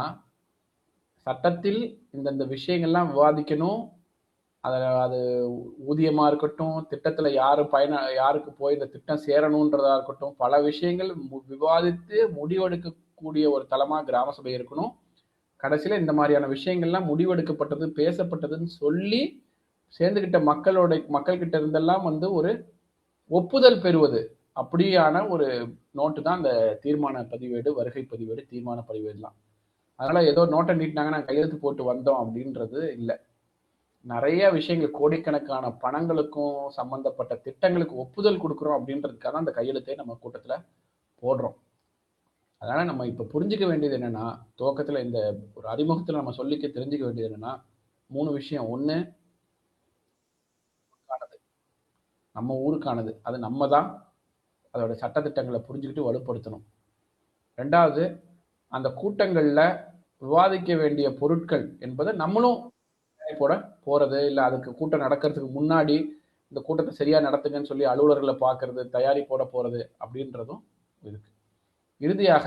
சட்டத்தில் இந்தந்த விஷயங்கள்லாம் விவாதிக்கணும். அது ஊதியமா இருக்கட்டும், திட்டத்துல யாருக்கு போய் இந்த திட்டம் சேரணுன்றதா இருக்கட்டும், பல விஷயங்கள் விவாதித்து முடிவெடுக்கக்கூடிய ஒரு தளமா கிராம சபை இருக்கணும். கடைசியில இந்த மாதிரியான விஷயங்கள்லாம் முடிவெடுக்கப்பட்டது, பேசப்பட்டதுன்னு சொல்லி சேர்ந்துகிட்ட மக்கள்கிட்ட இருந்தெல்லாம் வந்து ஒரு ஒப்புதல் பெறுவது, அப்படியான ஒரு நோட்டு தான் அந்த தீர்மான பதிவேடு, வருகை பதிவேடு, தீர்மான பதிவேடுலாம். அதனால ஏதோ நோட்டை நீட்டினாங்க நான் கையெழுத்து போட்டு வந்தோம் அப்படின்றது இல்லை. நிறைய விஷயங்கள், கோடிக்கணக்கான பணங்களுக்கும் சம்பந்தப்பட்ட திட்டங்களுக்கு ஒப்புதல் கொடுக்குறோம் அப்படின்றதுக்காக அந்த கையெழுத்தை நம்ம கூட்டத்தில் போடுறோம். அதனால நம்ம இப்ப புரிஞ்சுக்க வேண்டியது என்னன்னா, துவக்கத்துல இந்த ஒரு அறிமுகத்துல நம்ம தெரிஞ்சுக்க வேண்டியது என்னன்னா, 3 விஷயம். 1 நம்ம ஊருக்கானது. அது நம்ம தான் அதோட சட்டதிட்டங்களை புரிஞ்சுக்கிட்டு வலுப்படுத்தணும். 2வது, அந்த கூட்டங்கள்ல விவாதிக்க வேண்டிய பொருட்கள் என்பதை நம்மளும் போட போறது, இல்ல அதுக்கு கூட்டம் நடக்கிறதுக்கு முன்னாடி இந்த கூட்டத்தை சரியா நடத்துங்கன்னு சொல்லி அலுவலர்களை பார்க்கறது, தயாரிப்போட போறது அப்படின்றதும் இருக்கு. இறுதியாக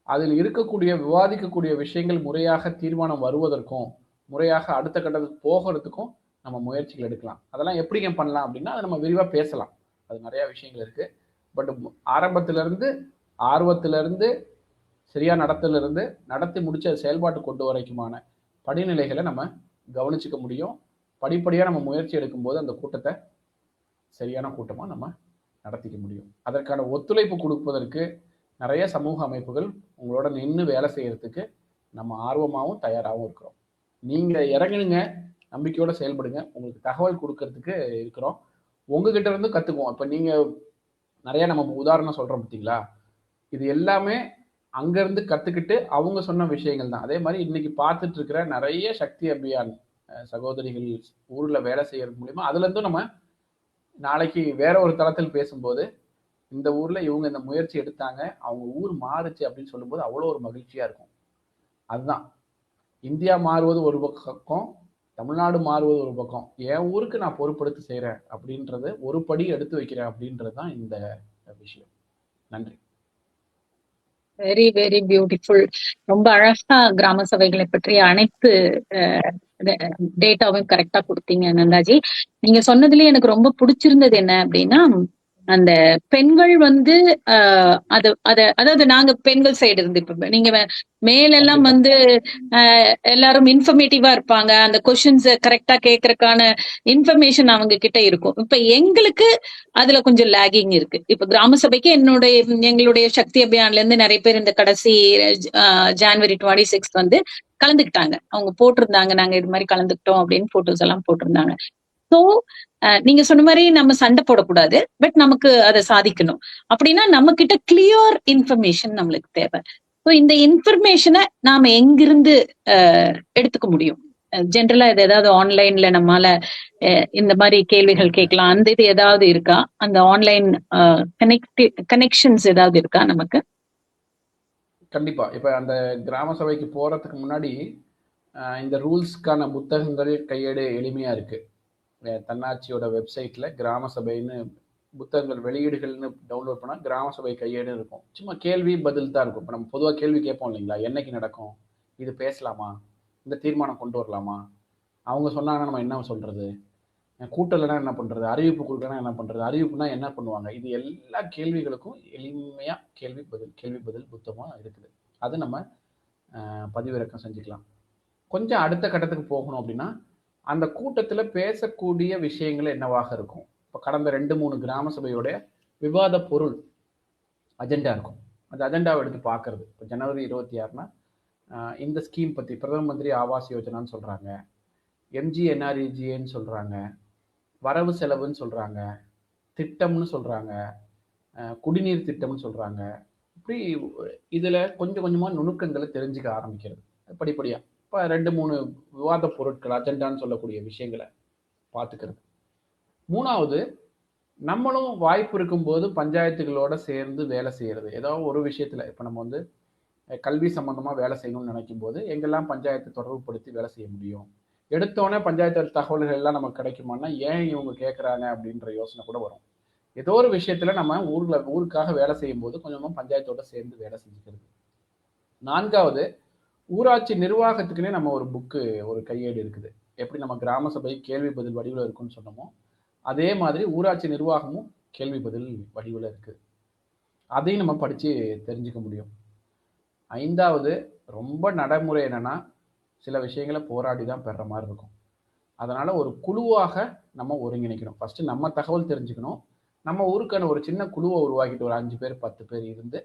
அதில் இருக்கக்கூடிய விவாதிக்கக்கூடிய விஷயங்கள் முறையாக தீர்மானம் வருவதற்கும் முறையாக அடுத்த கட்டத்துக்கு போகிறதுக்கும் நம்ம முயற்சிகள் எடுக்கலாம். அதெல்லாம் எப்படிங்க பண்ணலாம் அப்படின்னா அதை நம்ம விரிவாக பேசலாம். அது நிறைய விஷயங்கள் இருக்கு. பட் ஆரம்பத்திலிருந்து ஆர்வத்திலிருந்து சரியா நடத்திலிருந்து நடத்தி முடிச்சு அது செயல்பாட்டு கொண்டு வரைக்குமான படிநிலைகளை நம்ம கவனிச்சுக்க முடியும். படிப்படியாக நம்ம முயற்சி எடுக்கும்போது அந்த கூட்டத்தை சரியான கூட்டமாக நம்ம நடத்திக்க முடியும். அதற்கான ஒத்துழைப்பு கொடுப்பதற்கு நிறைய சமூக அமைப்புகள் உங்களோட நின்று வேலை செய்யறதுக்கு நம்ம ஆர்வமாகவும் தயாராகவும் இருக்கிறோம். நீங்க இறங்குனுங்க, நம்பிக்கையோட செயல்படுங்க. உங்களுக்கு தகவல் கொடுக்கறதுக்கு இருக்கிறோம். உங்ககிட்ட இருந்து கத்துக்குவோம். இப்ப நீங்க நிறைய நம்ம உதாரணம் சொல்றோம் பார்த்தீங்களா, இது எல்லாமே அங்கிருந்து கத்துக்கிட்டு அவங்க சொன்ன விஷயங்கள் தான். அதே மாதிரி இன்னைக்கு பார்த்துட்டு இருக்கிற நிறைய சக்தி அபியான் சகோதரிகள் ஊர்ல வேலை செய்யறது மூலியமா அதுல இருந்தும் நம்ம நாளைக்கு வேற ஒரு தளத்தில் பேசும்போது இந்த ஊர்ல இவங்க இந்த முயற்சி எடுத்தாங்க, அவங்க ஊர் மாறுச்சு அப்படின்னு சொல்லும்போது அவ்வளோ ஒரு மகிழ்ச்சியா இருக்கும். அதுதான் இந்தியா மாறுவது ஒரு பக்கம், தமிழ்நாடு மாறுவது ஒரு பக்கம், என் ஊருக்கு நான் பொறுப்பெடுத்து செய்யறேன் அப்படின்றது ஒரு படி எடுத்து வைக்கிறேன் அப்படின்றது தான் இந்த விஷயம். நன்றி. Very very beautiful. ரொம்ப அழகா கிராம சபைகளை பற்றி அனைத்து டேட்டாவும் கரெக்டா கொடுத்தீங்க நந்தாஜி. நீங்க சொன்னதுலயே எனக்கு ரொம்ப பிடிச்சிருந்தது என்ன அப்படின்னா, அந்த பெண்கள் வந்து அதாவது நாங்க பெண்கள் சைடு இருந்து இப்ப நீங்க மேலெல்லாம் வந்து எல்லாரும் இன்ஃபர்மேட்டிவா இருப்பாங்க, அந்த கொஸ்டின்ஸ் கரெக்டா கேட்கறதுக்கான இன்ஃபர்மேஷன் அவங்க கிட்ட இருக்கும். இப்ப எங்களுக்கு அதுல கொஞ்சம் லேகிங் இருக்கு. இப்ப கிராம சபைக்கு எங்களுடைய சக்தி அபியான்ல இருந்து நிறைய பேர் இந்த கடைசி ஜான்வரி 26 வந்து கலந்துக்கிட்டாங்க. அவங்க போட்டிருந்தாங்க, நாங்க இது மாதிரி கலந்துக்கிட்டோம் அப்படின்னு போட்டோஸ் எல்லாம் போட்டிருந்தாங்க. சோ நீங்க சொன்ன மாதிரி நம்ம சண்டை போடக்கூடாது, பட் நமக்கு அதை சாதிக்கணும். அப்படின்னா நம்ம கிட்ட கிளியர் இன்ஃபர்மேஷன் நம்மளுக்கு தேவை. ஸோ இந்த இன்ஃபர்மேஷனை நாம எங்கிருந்து எடுத்துக்க முடியும்? ஜென்ரலா இது ஏதாவது ஆன்லைன்ல நம்மால இந்த மாதிரி கேள்விகள் கேட்கலாம், அந்த இது ஏதாவது இருக்கா? அந்த ஆன்லைன் கனெக்ஷன்ஸ் ஏதாவது இருக்கா நமக்கு? கண்டிப்பா. இப்ப அந்த கிராம சபைக்கு போறதுக்கு முன்னாடி இந்த ரூல்ஸ்க்கான புத்தகங்கள் கையேடு எளிமையா இருக்கு. தன்னாட்சியோட வெப்சைட்ல கிராம சபைன்னு புத்தகங்கள் வெளியீடுகள்னு டவுன்லோட் பண்ணால் கிராம சபை கையேடு இருக்கும். சும்மா கேள்வி பதில் தான் இருக்கும். இப்போ நம்ம பொதுவாக கேள்வி கேட்போம் இல்லைங்களா, என்னைக்கு நடக்கும், இது பேசலாமா, இந்த தீர்மானம் கொண்டு வரலாமா, அவங்க சொன்னாங்கன்னா நம்ம என்ன சொல்றது, கூட்டலைன்னா என்ன பண்றது, அறிவிப்பு கொடுக்கலன்னா என்ன பண்றது, அறிவிப்புனா என்ன பண்ணுவாங்க, இது எல்லா கேள்விகளுக்கும் எளிமையா கேள்வி பதில் புத்தகமாக இருக்குது. அது நம்ம பதிவிறக்கம் செஞ்சுக்கலாம். கொஞ்சம் அடுத்த கட்டத்துக்கு போகணும் அப்படின்னா அந்த கூட்டத்தில் பேசக்கூடிய விஷயங்கள் என்னவாக இருக்கும். இப்போ கடந்த 2-3 கிராம சபையோடைய விவாத பொருள் அஜெண்டா இருக்கும். அந்த அஜெண்டாவை எடுத்து பார்க்கறது. இப்போ ஜனவரி 26னா இந்த ஸ்கீம் பற்றி பிரதம மந்திரி ஆவாஸ் யோஜனான்னு சொல்கிறாங்க, எம்ஜிஎன்ஆர்இஜிஏன்னு சொல்கிறாங்க, வரவு செலவுன்னு சொல்கிறாங்க, திட்டம்னு சொல்கிறாங்க, குடிநீர் திட்டம்னு சொல்கிறாங்க. இப்படி இதில் கொஞ்சம் கொஞ்சமாக நுணுக்கங்களை தெரிஞ்சுக்க ஆரம்பிக்கிறது படிப்படியாக. இப்போ 2-3 விவாத பொருட்கள் அஜெண்டான்னு சொல்லக்கூடிய விஷயங்களை பார்த்துக்கிறது. 3வது, நம்மளும் வாய்ப்பு இருக்கும்போது பஞ்சாயத்துகளோட சேர்ந்து வேலை செய்யறது. ஏதோ ஒரு விஷயத்துல இப்போ நம்ம வந்து கல்வி சம்பந்தமா வேலை செய்யணும்னு நினைக்கும் போது எங்கெல்லாம் பஞ்சாயத்து தொடர்புபடுத்தி வேலை செய்ய முடியும், எடுத்தோடனே பஞ்சாயத்து தகவல்கள் எல்லாம் நமக்கு கிடைக்குமானா ஏன் இவங்க கேட்குறாங்க அப்படின்ற யோசனை கூட வரும். ஏதோ ஒரு விஷயத்துல நம்ம ஊருக்காக வேலை செய்யும் போது கொஞ்சமா பஞ்சாயத்தோட சேர்ந்து வேலை செஞ்சுக்கிறது. 4வது, ஊராட்சி நிர்வாகத்துக்குன்னே நம்ம ஒரு புக்கு, ஒரு கையேடு இருக்குது. எப்படி நம்ம கிராம சபை கேள்வி பதில் வடிவில் இருக்குன்னு சொன்னோமோ அதே மாதிரி ஊராட்சி நிர்வாகமும் கேள்வி பதில் வடிவில் இருக்குது. அதையும் நம்ம படித்து தெரிஞ்சுக்க முடியும். 5வது, ரொம்ப நடைமுறை என்னன்னா சில விஷயங்களை போராடி தான் பெற மாதிரி இருக்கும். அதனால ஒரு குழுவாக நம்ம ஒருங்கிணைக்கணும். ஃபர்ஸ்ட் நம்ம தகவல் தெரிஞ்சுக்கணும். நம்ம ஊருக்கான ஒரு சின்ன குழுவை உருவாக்கிட்டு ஒரு 5 பேர் 10 பேர் இருந்து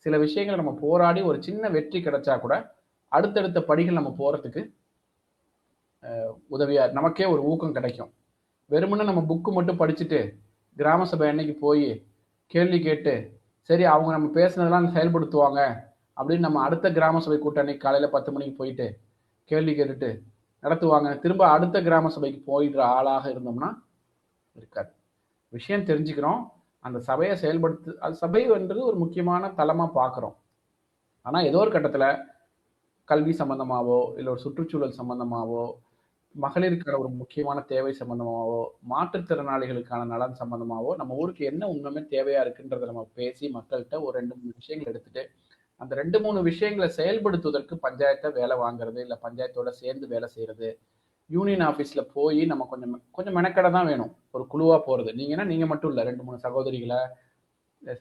சில விஷயங்களை நம்ம போராடி ஒரு சின்ன வெற்றி கிடைச்சா கூட அடுத்தடுத்த படிகள் நம்ம போறதுக்கு உதவியா நமக்கே ஒரு ஊக்கம் கிடைக்கும். வெறுமனே நம்ம புக்கு மட்டும் படிச்சுட்டு கிராம சபை அன்னைக்கு போய் கேள்வி கேட்டு சரி அவங்க நம்ம பேசுனதெல்லாம் செயல்படுத்துவாங்க அப்படின்னு நம்ம அடுத்த கிராம சபை கூட்டணி காலையில 10 மணிக்கு போயிட்டு கேள்வி கேட்டுட்டு நடத்துவாங்க, திரும்ப அடுத்த கிராம சபைக்கு போயிடுற ஆளாக இருந்தோம்னா இருக்காது. விஷயம் தெரிஞ்சுக்கிறோம், அந்த சபையை செயல்படுத்து, அது சபைன்றது ஒரு முக்கியமான தளமா பார்க்குறோம். ஆனால் ஏதோ ஒரு கட்டத்தில் கல்வி சம்பந்தமாவோ இல்லை ஒரு சுற்றுச்சூழல் சம்பந்தமாவோ மகளிருக்கான ஒரு முக்கியமான தேவை சம்பந்தமாவோ மாற்றுத்திறனாளிகளுக்கான நலன் சம்பந்தமாவோ நம்ம ஊருக்கு என்ன உண்மையுமே தேவையா இருக்குன்றதை நம்ம பேசி மக்கள்கிட்ட ஒரு 2-3 விஷயங்கள் எடுத்துட்டு அந்த 2-3 விஷயங்களை செயல்படுத்துவதற்கு பஞ்சாயத்தை வேலை வாங்குறது இல்லை பஞ்சாயத்தோட சேர்ந்து வேலை செய்யறது, யூனியன் ஆஃபீஸில் போய் நம்ம கொஞ்சம் கொஞ்சம் மெனக்கடை தான் வேணும். ஒரு குழுவாக போகிறது, நீங்கன்னா நீங்கள் மட்டும் இல்லை, 2-3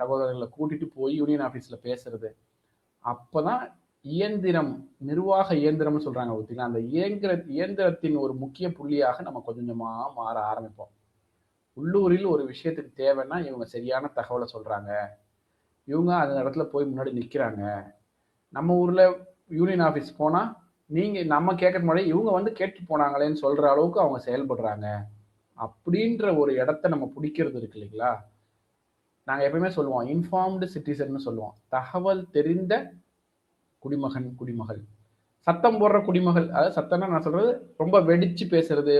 சகோதரர்களை கூட்டிட்டு போய் யூனியன் ஆஃபீஸில் பேசுறது. அப்போ தான் இயந்திரம், நிர்வாக இயந்திரம்னு சொல்கிறாங்க பார்த்தீங்களா, அந்த இயந்திரத்தின் ஒரு முக்கிய புள்ளியாக நம்ம கொஞ்சம் கொஞ்சமாக மாற ஆரம்பிப்போம். உள்ளூரில் ஒரு விஷயத்துக்கு தேவைன்னா இவங்க சரியான தகவலை சொல்கிறாங்க, இவங்க அந்த இடத்துல போய் முன்னாடி நிற்கிறாங்க. நம்ம ஊரில் யூனியன் ஆஃபீஸ் போனால் நீங்கள் நம்ம கேட்க முன்னாடி இவங்க வந்து கேட்டு போனாங்களேன்னு சொல்கிற அளவுக்கு அவங்க செயல்படுறாங்க. அப்படின்ற ஒரு இடத்த நம்ம பிடிக்கிறது இருக்கு இல்லைங்களா. நாங்கள் எப்பயுமே சொல்லுவோம் இன்ஃபார்ம்டு சிட்டிசன்னு சொல்லுவோம். தகவல் தெரிந்த குடிமகன், குடிமகள். சத்தம் போடுற குடிமகள், அதாவது சத்தம்னா நான் சொல்றது ரொம்ப வெடிச்சு பேசுறது,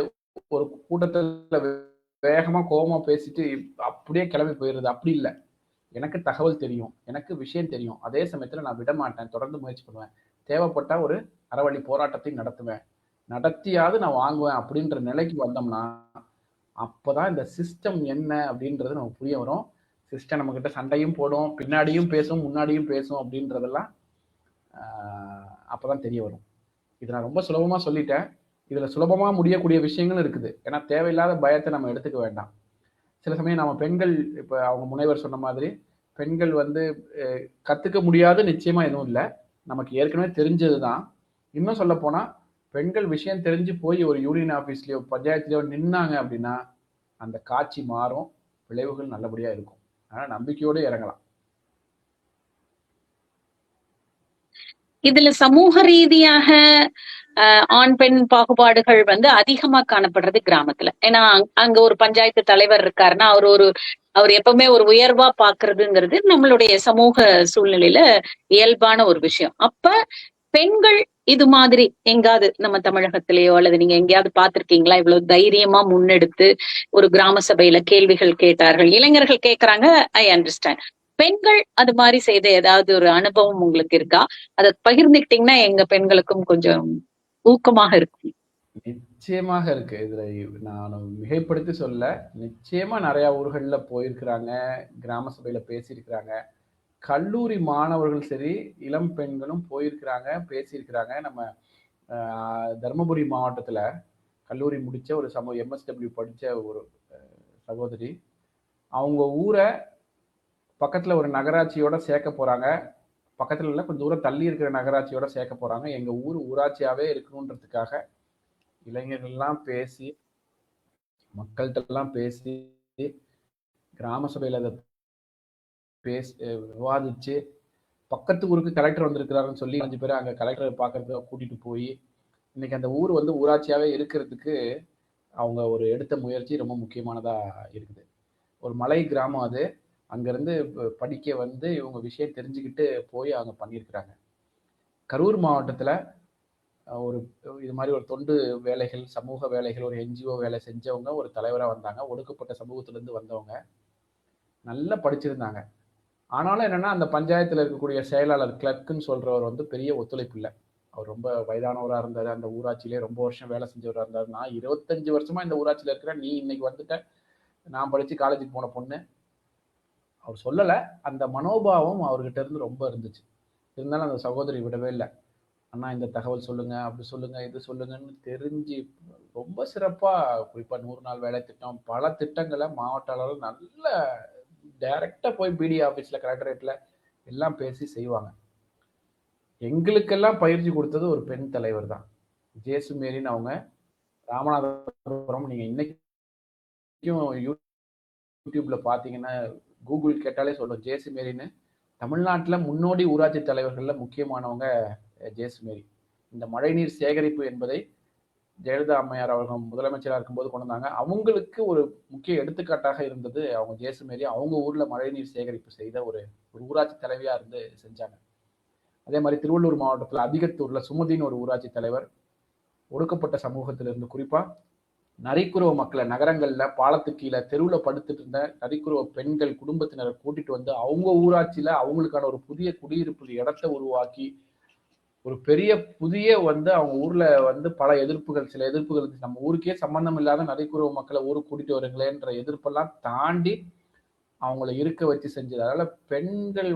ஒரு கூட்டத்தில் வேகமா கோபமா பேசிட்டு அப்படியே கிளம்பி போயிடுறது, அப்படி இல்லை. எனக்கு தகவல் தெரியும், எனக்கு விஷயம் தெரியும், அதே சமயத்தில் நான் விட மாட்டேன், தொடர்ந்து முயற்சி பண்ணுவேன், தேவைப்பட்டா ஒரு அறவழி போராட்டத்தை நடத்துவேன், நடத்தியாவது நான் வாங்குவேன் அப்படின்ற நிலைக்கு வந்தோம்னா அப்போதான் இந்த சிஸ்டம் என்ன அப்படின்றது நமக்கு புரிய வரும். சிஸ்டம் நம்ம கிட்ட சண்டையும் போடும், பின்னாடியும் பேசும், முன்னாடியும் பேசும் அப்படின்றதெல்லாம் அப்போதான் தெரிய வரும். இதை நான் ரொம்ப சுலபமாக சொல்லிட்டேன். இதில் சுலபமாக முடியக்கூடிய விஷயங்களும் இருக்குது. ஏன்னா தேவையில்லாத பயத்தை நம்ம எடுத்துக்க வேண்டாம். சில சமயம் நம்ம பெண்கள், இப்போ அவங்க முனைவர் சொன்ன மாதிரி பெண்கள் வந்து கற்றுக்க முடியாது நிச்சயமாக எதுவும் இல்லை, நமக்கு ஏற்கனவே தெரிஞ்சது தான். இன்னும் சொல்ல போனால் பெண்கள் விஷயம் தெரிஞ்சு போய் ஒரு யூனியன் ஆஃபீஸ்லேயோ பஞ்சாயத்துலேயோ நின்னாங்க அப்படின்னா அந்த காட்சி மாறும், விளைவுகள் நல்லபடியாக இருக்கும். அதனால் நம்பிக்கையோடு இறங்கலாம். இதுல சமூக ரீதியாக ஆண் பெண் பாகுபாடுகள் வந்து அதிகமா காணப்படுறது கிராமத்துல. ஏன்னா அங்க ஒரு பஞ்சாயத்து தலைவர் இருக்காருன்னா அவர் எப்பவுமே ஒரு உயர்வா பாக்குறதுங்கிறது நம்மளுடைய சமூக சூழ்நிலையில இயல்பான ஒரு விஷயம். அப்ப பெண்கள் இது மாதிரி எங்காவது நம்ம தமிழகத்திலேயோ அல்லது நீங்க எங்கேயாவது பார்த்திருக்கீங்களா இவ்வளவு தைரியமா முன்னெடுத்து ஒரு கிராம சபையில கேள்விகள் கேட்டார்கள்? இளைஞர்கள் கேட்கறாங்க, ஐ அண்டர்ஸ்டாண்ட். பெண்கள் அது மாதிரி செய்த ஏதாவது ஒரு அனுபவம் உங்களுக்கு இருக்கா? அதை பகிர்ந்துக்கிட்டீங்கன்னா எங்க பெண்களுக்கும் கொஞ்சம் ஊக்கமாக இருக்கும். நிச்சயமாக இருக்கு. இதுல நான் மிகைப்படுத்தி சொல்ல, நிச்சயமா நிறைய ஊர்கள்ல போயிருக்கிறாங்க, கிராம சபையில பேசியிருக்கிறாங்க. கல்லூரி மாணவர்கள் சரி, இளம் பெண்களும் போயிருக்கிறாங்க, பேசியிருக்கிறாங்க. நம்ம தருமபுரி மாவட்டத்துல கல்லூரி முடிச்ச ஒரு MSW படிச்ச ஒரு சகோதரி, அவங்க ஊரை பக்கத்துல ஒரு நகராட்சியோட சேர்க்க போறாங்க. பக்கத்துல இல்லை, கொஞ்சம் தூரம் தள்ளி இருக்கிற நகராட்சியோட சேர்க்க போறாங்க. எங்க ஊர் ஊராட்சியாவே இருக்கணுன்றதுக்காக இளைஞர்கள்லாம் பேசி, மக்கள்கிட்ட எல்லாம் பேசி, கிராம சபையில அதை பேசி விவாதிச்சு, பக்கத்து ஊருக்கு கலெக்டர் வந்திருக்கிறாருன்னு சொல்லி 5 பேர் அங்க கலெக்டரை பார்க்கறதுக்கு கூட்டிட்டு போய் இன்னைக்கு அந்த ஊர் வந்து ஊராட்சியாவே இருக்கிறதுக்கு அவங்க ஒரு எடுத்த முயற்சி ரொம்ப முக்கியமானதா இருக்குது. ஒரு மலை கிராமம் அது. அங்கிருந்து படிக்க வந்து இவங்க விஷயம் தெரிஞ்சுக்கிட்டு போய் அவங்க பண்ணியிருக்கிறாங்க. கரூர் மாவட்டத்துல ஒரு இது மாதிரி ஒரு தொண்டு வேலைகள், சமூக வேலைகள், ஒரு NGO வேலை செஞ்சவங்க ஒரு தலைவராக வந்தாங்க. ஒடுக்கப்பட்ட சமூகத்திலேருந்து வந்தவங்க, நல்லா படிச்சிருந்தாங்க. ஆனாலும் என்னன்னா அந்த பஞ்சாயத்தில் இருக்கக்கூடிய செயலாளர் கிளர்க்குன்னு சொல்றவர் வந்து பெரிய ஒத்துழைப்பு இல்லை. அவர் ரொம்ப வயதானவராக இருந்தார், அந்த ஊராட்சியிலே ரொம்ப வருஷம் வேலை செஞ்சவராக இருந்தார். நான் 25 வருஷமா இந்த ஊராட்சியில் இருக்கிறேன், நீ இன்னைக்கு வந்துட்ட, நான் படிச்சு காலேஜுக்கு போன பொண்ணு. அவர் சொல்லலை, அந்த மனோபாவம் அவர்கிட்ட இருந்து ரொம்ப இருந்துச்சு. இருந்தாலும் அந்த சகோதரி விடவே இல்லை. அண்ணா இந்த தகவல் சொல்லுங்க, அப்படி சொல்லுங்க, இது சொல்லுங்கன்னு தெரிஞ்சு ரொம்ப சிறப்பா, குறிப்பா 100 நாள் வேலை திட்டம், பல திட்டங்களை மாவட்ட அளவில் நல்ல டைரக்டா போய் BD ஆபீஸ்ல, கலெக்டரேட்ல எல்லாம் பேசி செய்வாங்க. எங்களுக்கெல்லாம் பயிற்சி கொடுத்தது ஒரு பெண் தலைவர் தான், ஜேசு மேரின்னு. அவங்க ராமநாதபுரம். நீங்க இன்னைக்கும் யூடியூப்ல பாத்தீங்கன்னா, கூகுள் கேட்டாலே சொல்லும் ஜேசு மேரின்னு. தமிழ்நாட்டில் முன்னோடி ஊராட்சி தலைவர்கள்ல முக்கியமானவங்க ஜேசு மேரி. இந்த மழைநீர் சேகரிப்பு என்பதை ஜெயலலிதா அம்மையார் அவர்கள் முதலமைச்சராக இருக்கும்போது கொண்டு வந்தாங்க. அவங்களுக்கு ஒரு முக்கிய எடுத்துக்காட்டாக இருந்தது அவங்க ஜேசு மேரி. அவங்க ஊர்ல மழைநீர் சேகரிப்பு செய்த ஒரு ஊராட்சி தலைவியா இருந்து செஞ்சாங்க. அதே மாதிரி திருவள்ளூர் மாவட்டத்தில் அதிகத்தூர்ல சுமதின்னு ஒரு ஊராட்சி தலைவர் ஒடுக்கப்பட்ட சமூகத்திலிருந்து குறிப்பா நரிக்குறவ மக்களை நகரங்கள்ல பாலத்துக்கு கீழே தெருவில் படுத்துட்டு இருந்த நரிக்குறவ பெண்கள் குடும்பத்தினரை கூட்டிட்டு வந்து அவங்க ஊராட்சியில அவங்களுக்கான ஒரு புதிய குடியிருப்பு இடத்தை உருவாக்கி ஒரு பெரிய புதிய அவங்க ஊர்ல பல எதிர்ப்புகள், சில எதிர்ப்புகள் நம்ம ஊருக்கே சம்பந்தம் இல்லாத நரிக்குறவ மக்களை ஊருக்கு கூட்டிட்டு வருங்களேன்ற எதிர்ப்பெல்லாம் தாண்டி அவங்கள இருக்க வச்சு செஞ்சது. அதனால பெண்கள்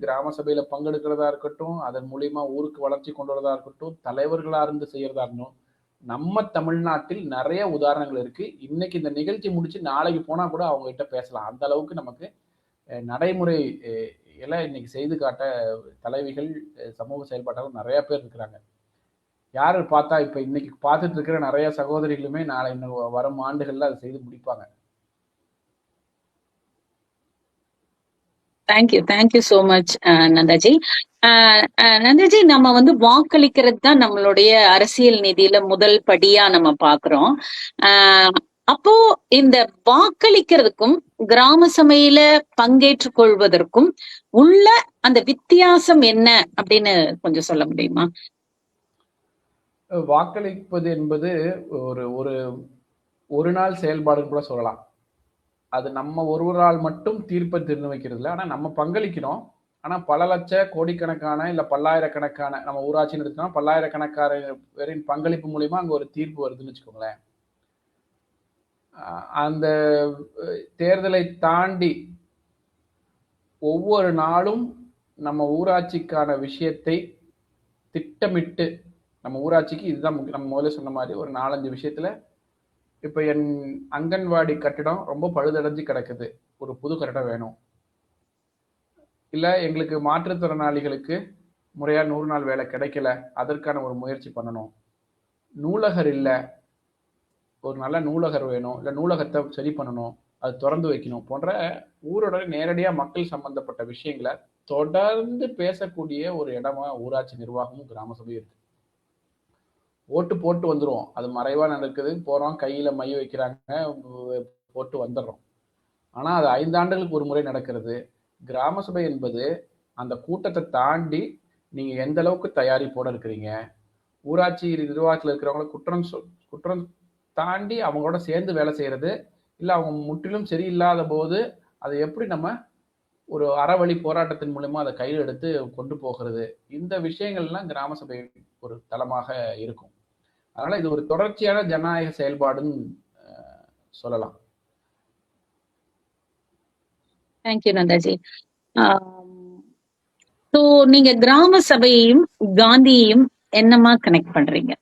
கிராம சபையில பங்கெடுக்கிறதா இருக்கட்டும், அதன் மூலியமா ஊருக்கு வளர்ச்சி கொண்டு வரதா இருக்கட்டும், தலைவர்களா இருந்து செய்யறதா இருக்கட்டும், நம்ம தமிழ்நாட்டில் நிறைய உதாரணங்கள் இருக்கு. இன்னைக்கு இந்த நிகழ்ச்சி முடிச்சு நாளைக்கு போனா கூட அவங்க கிட்ட பேசலாம். அந்த அளவுக்கு நமக்கு நடைமுறை எல்லாம் இன்னைக்கு செய்து காட்ட தலைவிகள், சமூக செயல்பாட்டாளர்கள் நிறைய பேர் இருக்கிறாங்க. யாரு பார்த்தா இப்ப இன்னைக்கு பார்த்துட்டு இருக்கிற நிறைய சகோதரிகளுமே நாளை இன்னும் வரும் ஆண்டுகள்ல அதை செய்து முடிப்பாங்க. Thank you so much Nandaji. Nandaji, நம்ம வாக்களிக்கிறது தான் நம்மளுடைய அரசியல் நீதியில முதல் படியா நம்ம பாக்குறோம். அப்போ இந்த வாக்களிக்கிறதுக்கும் கிராம சபையில பங்கேற்றுக் கொள்வதற்கும் உள்ள அந்த வித்தியாசம் என்ன அப்படின்னு கொஞ்சம் சொல்ல முடியுமா? வாக்களிப்பது என்பது ஒரு ஒரு ஒரு நாள் செயல்பாடுன்னு கூட சொல்லலாம். அது நம்ம ஒருவரால் மட்டும் தீர்ப்பை வைக்கிறது இல்லை. ஆனா நம்ம பங்களிக்கிறோம். ஆனா பல லட்ச கோடிக்கணக்கான இல்ல பல்லாயிரக்கணக்கான, நம்ம ஊராட்சின்னு எடுத்தோம்னா பல்லாயிரக்கணக்கான பேரின் பங்களிப்பு மூலியமா அங்க ஒரு தீர்ப்பு வருதுன்னு வச்சுக்கோங்களேன். அந்த தேர்தலை தாண்டி ஒவ்வொரு நாளும் நம்ம ஊராட்சிக்கான விஷயத்தை திட்டமிட்டு, நம்ம ஊராட்சிக்கு இதுதான் நம்ம முதல்ல சொன்ன மாதிரி ஒரு 4-5 விஷயத்துல, இப்ப என் அங்கன்வாடி கட்டிடம் ரொம்ப பழுதடைஞ்சு கிடக்குது, ஒரு புது கட்டிடம் வேணும். இல்ல எங்களுக்கு மாற்றுத்திறனாளிகளுக்கு முறையா 100 நாள் வேலை கிடைக்கல, அதற்கான ஒரு முயற்சி பண்ணணும். நூலகர் இல்ல, ஒரு நல்ல நூலகர் வேணும், இல்ல நூலகத்தை சரி பண்ணணும், அது திறந்து வைக்கணும் போன்ற ஊரோட நேரடியா மக்கள் சம்பந்தப்பட்ட விஷயங்களை தொடர்ந்து பேசக்கூடிய ஒரு இடமா ஊராட்சி நிர்வாகமும் கிராம சபையும் இருக்கு. ஓட்டு போட்டு வந்துருவோம், அது மறைவா நடக்குது, போறோம், கையில மை வைக்கிறாங்க, போட்டு வந்துடுறோம். ஆனா அது 5 ஆண்டுகளுக்கு ஒரு முறை நடக்கிறது. கிராம சபை என்பது அந்த கூட்டத்தை தாண்டி நீங்க எந்த அளவுக்கு தயாரிப்போட இருக்கிறீங்க, ஊராட்சி நிர்வாகத்தில் இருக்கிறவங்கள குற்றம் தாண்டி அவங்களோட சேர்ந்து வேலை செய்யறது, இல்லை அவங்க முற்றிலும் சரியில்லாத போது அதை எப்படி நம்ம ஒரு அறவழி போராட்டத்தின் மூலமா அதை கையில் எடுத்து கொண்டு போகிறது, இந்த விஷயங்கள்லாம் கிராம சபை ஒரு தளமாக இருக்கும். அதனால இது ஒரு தொடர்ச்சியான ஜனநாயக செயல்பாடுன்னு சொல்லலாம். தேங்க்யூ நந்தாஜி. ஸோ நீங்க கிராம சபையையும் காந்தியையும் என்னமா கனெக்ட் பண்றீங்க?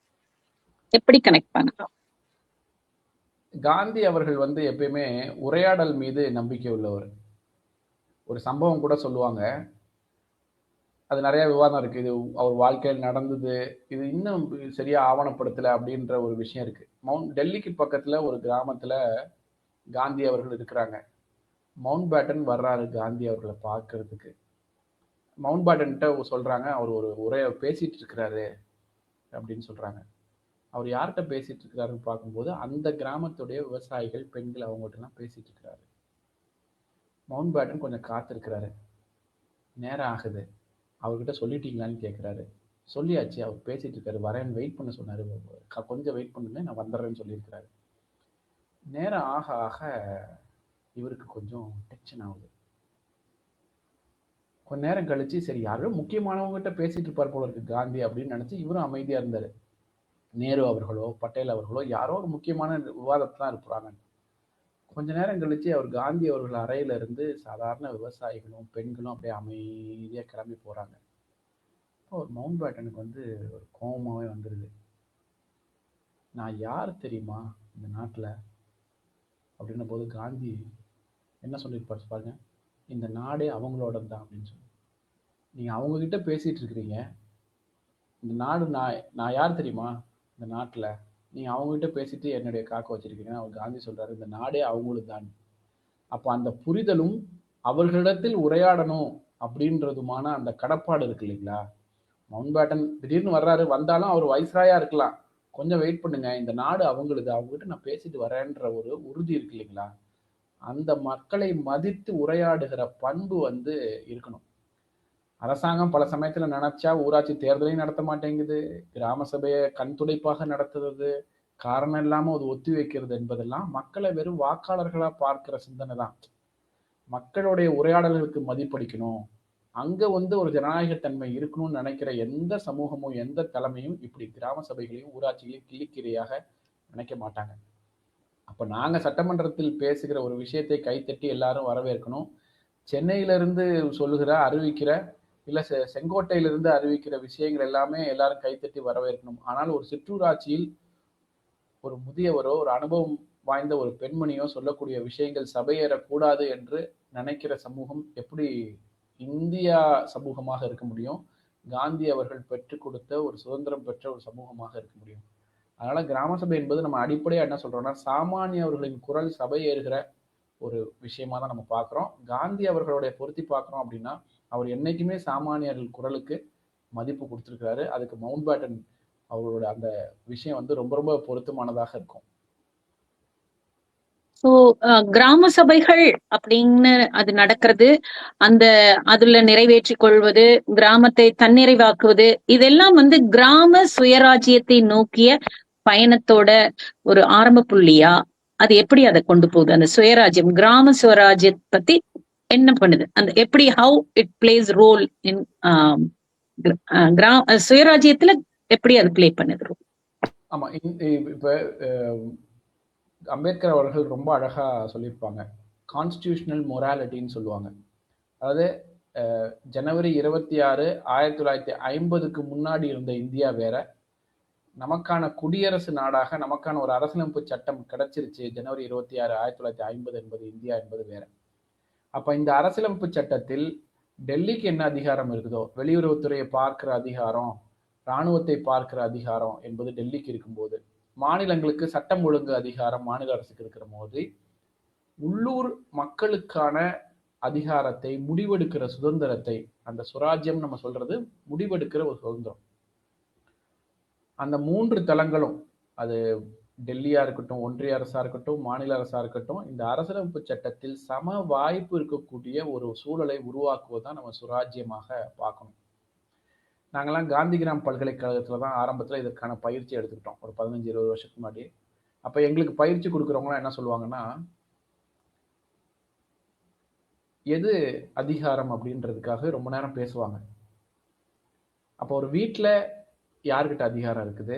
எப்படி கனெக்ட் பண்ணலாம்? காந்தி அவர்கள் எப்பயுமே உரையாடல் மீது நம்பிக்கை உள்ளவர். ஒரு சம்பவம் கூட சொல்லுவாங்க, அது நிறைய விவாதம் இருக்கு, இது அவர் வாழ்க்கையில் நடந்தது, இது இன்னும் சரியா ஆவணப்படுத்தல அப்படின்ற ஒரு விஷயம் இருக்கு. டெல்லிக்கு பக்கத்துல ஒரு கிராமத்துல காந்தி அவர்கள் இருக்கிறாங்க. மவுண்ட் பேட்டன் வர்றாரு காந்தி அவர்களை பார்க்கறதுக்கு. மவுண்ட் பேட்டன்கிட்ட சொல்றாங்க, அவர் ஒரு உரையை பேசிட்டு இருக்கிறாரு அப்படின்னு சொல்றாங்க. அவர் யார்கிட்ட பேசிட்டு இருக்கிறாருன்னு பார்க்கும்போது அந்த கிராமத்துடைய விவசாயிகள், பெண்கள், அவங்கள்ட்ட எல்லாம் பேசிட்டு இருக்கிறாரு. மவுண்ட் பேட்டன் கொஞ்சம் காத்திருக்கிறாரு. நேரம் ஆகுது, அவர்கிட்ட சொல்லிட்டீங்களான்னு கேட்குறாரு. சொல்லியாச்சு, அவர் பேசிட்டு இருக்காரு, வரேன்னு வெயிட் பண்ண சொன்னாரு, கொஞ்சம் வெயிட் பண்ணுங்க, நான் வந்துடுறேன்னு சொல்லியிருக்கிறாரு. நேரம் ஆக ஆக இவருக்கு கொஞ்சம் டென்ஷன் ஆகுது. கொஞ்ச நேரம் கழிச்சு, சரி யாரோ முக்கியமானவங்ககிட்ட பேசிட்டு இருப்பார் போல இருக்கு காந்தி அப்படின்னு நினைச்சு இவரும் அமைதியா இருந்தாரு. நேரு அவர்களோ பட்டேல் அவர்களோ யாரோ ஒரு முக்கியமான விவாதத்தான் இருப்பாங்க. கொஞ்ச நேரம் கழிச்சு அவர் காந்தி அவர்கள் அறையில இருந்து சாதாரண விவசாயிகளும் பெண்களும் அப்படியே அமைதியா கிளம்பி போறாங்க. ஒரு மவுண்ட் பேட்டனுக்கு ஒரு கோபமாவே வந்துருது. நான் யார் தெரியுமா இந்த நாட்டுல அப்படின்ன போது காந்தி என்ன சொல்லியிருப்பாரு பாருங்க, இந்த நாடே அவங்களோட தான் அப்படின்னு சொல்லி. நீங்க அவங்க கிட்ட பேசிட்டு இருக்கிறீங்க, இந்த நாடு நான் யார் தெரியுமா இந்த நாட்டுல, நீங்க அவங்க கிட்ட பேசிட்டு என்னுடைய காக்க வச்சிருக்கீங்க. அவர் காந்தி சொல்றாரு, இந்த நாடே அவங்களுக்கு தான். அப்ப அந்த புரிதலும் அவர்களிடத்தில் உரையாடணும் அப்படின்றதுமான அந்த கடப்பாடு இருக்கு இல்லைங்களா. மவுண்ட் பேட்டன் திடீர்னு வர்றாரு, வந்தாலும் அவர் வைஸ்ராயா இருக்கலாம், கொஞ்சம் வெயிட் பண்ணுங்க, இந்த நாடு அவங்களுக்கு, அவங்ககிட்ட நான் பேசிட்டு வரேன்ற ஒரு உறுதி இருக்கு இல்லைங்களா. அந்த மக்களை மதித்து உரையாடுகிற பண்பு இருக்கணும். அரசாங்கம் பல சமயத்துல நினைச்சா ஊராட்சி தேர்தலையும் நடத்த மாட்டேங்குது, கிராம சபையை கண் துடைப்பாக நடத்துறது, காரணம் இல்லாம அது ஒத்தி வைக்கிறது என்பதெல்லாம் மக்களை வெறும் வாக்காளர்களா பார்க்கிற சிந்தனை தான். மக்களுடைய உரையாடல்களுக்கு மதிப்பளிக்கணும், அங்க ஒரு ஜனநாயகத்தன்மை இருக்கணும்னு நினைக்கிற எந்த சமூகமும் எந்த தலைமையும் இப்படி கிராம சபைகளையும் ஊராட்சிகளையும் கிள்ளிக்கிரையாக நினைக்க மாட்டாங்க. அப்ப நாங்க சட்டமன்றத்தில் பேசுகிற ஒரு விஷயத்தை கைத்தட்டி எல்லாரும் வரவேற்கணும். சென்னையிலிருந்து சொல்லுகிற அறிவிக்கிற இல்ல செங்கோட்டையிலிருந்து அறிவிக்கிற விஷயங்கள் எல்லாமே எல்லாரும் கைத்தட்டி வரவேற்கணும். ஆனால் ஒரு சிற்றூராட்சியில் ஒரு முதியவரோ ஒரு அனுபவம் வாய்ந்த ஒரு பெண்மணியோ சொல்லக்கூடிய விஷயங்கள் சபையேறக்கூடாது என்று நினைக்கிற சமூகம் எப்படி இந்தியா சமூகமாக இருக்க முடியும்? காந்தி அவர்கள் பெற்றுக் கொடுத்த ஒரு சுதந்திரம் பெற்ற ஒரு சமூகமாக இருக்க முடியும்? அதனால கிராம சபை என்பது நம்ம அடிப்படையா என்ன சொல்றோம்னா, சாமானியவர்களின் குரல் சபை ஏறுகிற ஒரு விஷயமா தான் நம்ம பார்க்கிறோம். காந்தி அவர்களுடைய பொருத்தி பார்க்கிறோம் அப்படின்னா, அவர் என்னைக்குமே சாமானியர்கள் குரலுக்கு மதிப்பு கொடுத்திருக்கிறாரு. அதுக்கு மவுண்ட் பேட்டன் அவரோட அந்த விஷயம் ரொம்ப ரொம்ப பொருத்தமானதாக இருக்கும். ஸோ கிராம சபைகள் அப்படின்னு அது நடக்கிறது, அதுல நிறைவேற்றிக் கொள்வது, கிராமத்தை தன்னிறைவாக்குவது, இதெல்லாம் கிராம சுயராஜ்யத்தை நோக்கிய பயணத்தோட ஒரு ஆரம்ப புள்ளியா? அது எப்படி அதை கொண்டு போகுது? அந்த சுயராஜ்யம், கிராம சுயராஜ்யம் பத்தி என்ன பண்ணுது? அந்த எப்படி how it plays role in சுயராஜ்யத்துல எப்படி அது பிளே பண்ணுது? ஆமா, இப்ப அம்பேத்கர் அவர்கள் ரொம்ப அழகா சொல்லியிருப்பாங்க, கான்ஸ்டிடியூஷனல் மொராலிட்டின்னு சொல்லுவாங்க. அதாவது ஜனவரி 26, 1950க்கு முன்னாடி இருந்த இந்தியா வேற, நமக்கான குடியரசு நாடாக நமக்கான ஒரு அரசியலமைப்பு சட்டம் கிடைச்சிருச்சு ஜனவரி 26, 1950 என்பது இந்தியா என்பது வேற. அப்ப இந்த அரசியலமைப்பு சட்டத்தில் டெல்லிக்கு என்ன அதிகாரம் இருக்குதோ, வெளியுறவுத்துறையை பார்க்கிற அதிகாரம், இராணுவத்தை பார்க்கிற அதிகாரம் என்பது டெல்லிக்கு இருக்கும்போது, மாநிலங்களுக்கு சட்டம் ஒழுங்கு அதிகாரம் மாநில அரசுக்கு இருக்கிற போது, உள்ளூர் மக்களுக்கான அதிகாரத்தை, முடிவெடுக்கிற சுதந்திரத்தை, அந்த சுராஜ்யம் நம்ம சொல்றது முடிவெடுக்கிற ஒரு சுதந்திரம். அந்த 3 தளங்களும், அது டெல்லியா இருக்கட்டும், ஒன்றிய அரசா இருக்கட்டும், மாநில அரசா இருக்கட்டும், இந்த அரசியலமைப்பு சட்டத்தில் சம வாய்ப்பு இருக்கக்கூடிய ஒரு சூழலை உருவாக்குவதுதான் நம்ம சுராஜ்யமாக பார்க்கணும். நாங்கெல்லாம் காந்திகிராம் பல்கலைக்கழகத்துல தான் ஆரம்பத்துல இதற்கான பயிற்சி எடுத்துக்கிட்டோம், ஒரு 15-20 வருஷத்துக்கு முன்னாடி. அப்ப எங்களுக்கு பயிற்சி கொடுக்குறவங்களாம் என்ன சொல்லுவாங்கன்னா, எது அதிகாரம் அப்படின்றதுக்காக ரொம்ப நேரம் பேசுவாங்க. அப்போ ஒரு வீட்டுல யார்கிட்ட அதிகாரம் இருக்குது,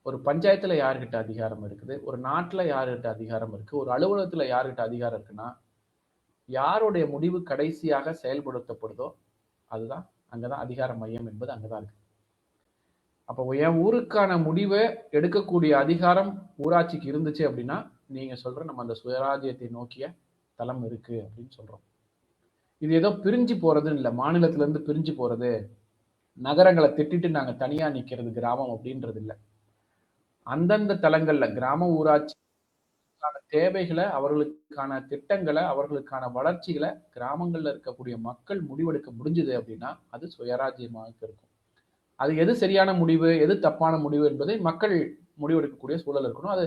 ஒரு பஞ்சாயத்துல யார்கிட்ட அதிகாரம் இருக்குது, ஒரு நாட்டுல யார்கிட்ட அதிகாரம் இருக்கு, ஒரு அலுவலகத்துல யார்கிட்ட அதிகாரம் இருக்குன்னா, யாருடைய முடிவு கடைசியாக செயல்படுத்தப்படுதோ அதுதான், அங்கதான் அதிகார மையம் என்பது அங்கதான் இருக்கு. அப்போ என் ஊருக்கான முடிவை எடுக்கக்கூடிய அதிகாரம் ஊராட்சிக்கு இருந்துச்சு அப்படின்னா, நீங்க சொல்ற நம்ம அந்த சுயராஜ்யத்தை நோக்கிய தளம் இருக்கு அப்படின்னு சொல்றோம். இது ஏதோ பிரிஞ்சு போறதுன்னு இல்லை, மாநிலத்துல இருந்து பிரிஞ்சு போறது, நகரங்களை திட்டிட்டு நாங்க தனியா நிக்கிறது கிராமம் அப்படின்றது இல்லை. அந்தந்த தளங்கள்ல கிராம ஊராட்சி தேவைகளை, அவர்களுக்கான திட்டங்களை, அவர்களுக்கான வளர்ச்சிகளை கிராமங்கள்ல இருக்கக்கூடிய மக்கள் முடிவெடுக்க முடிஞ்சது அப்படின்னா அது சுயராஜ்யமாக இருக்கும். அது எது சரியான முடிவு, எது தப்பான முடிவு என்பதை மக்கள் முடிவெடுக்கக்கூடிய சூழல் இருக்கணும். அது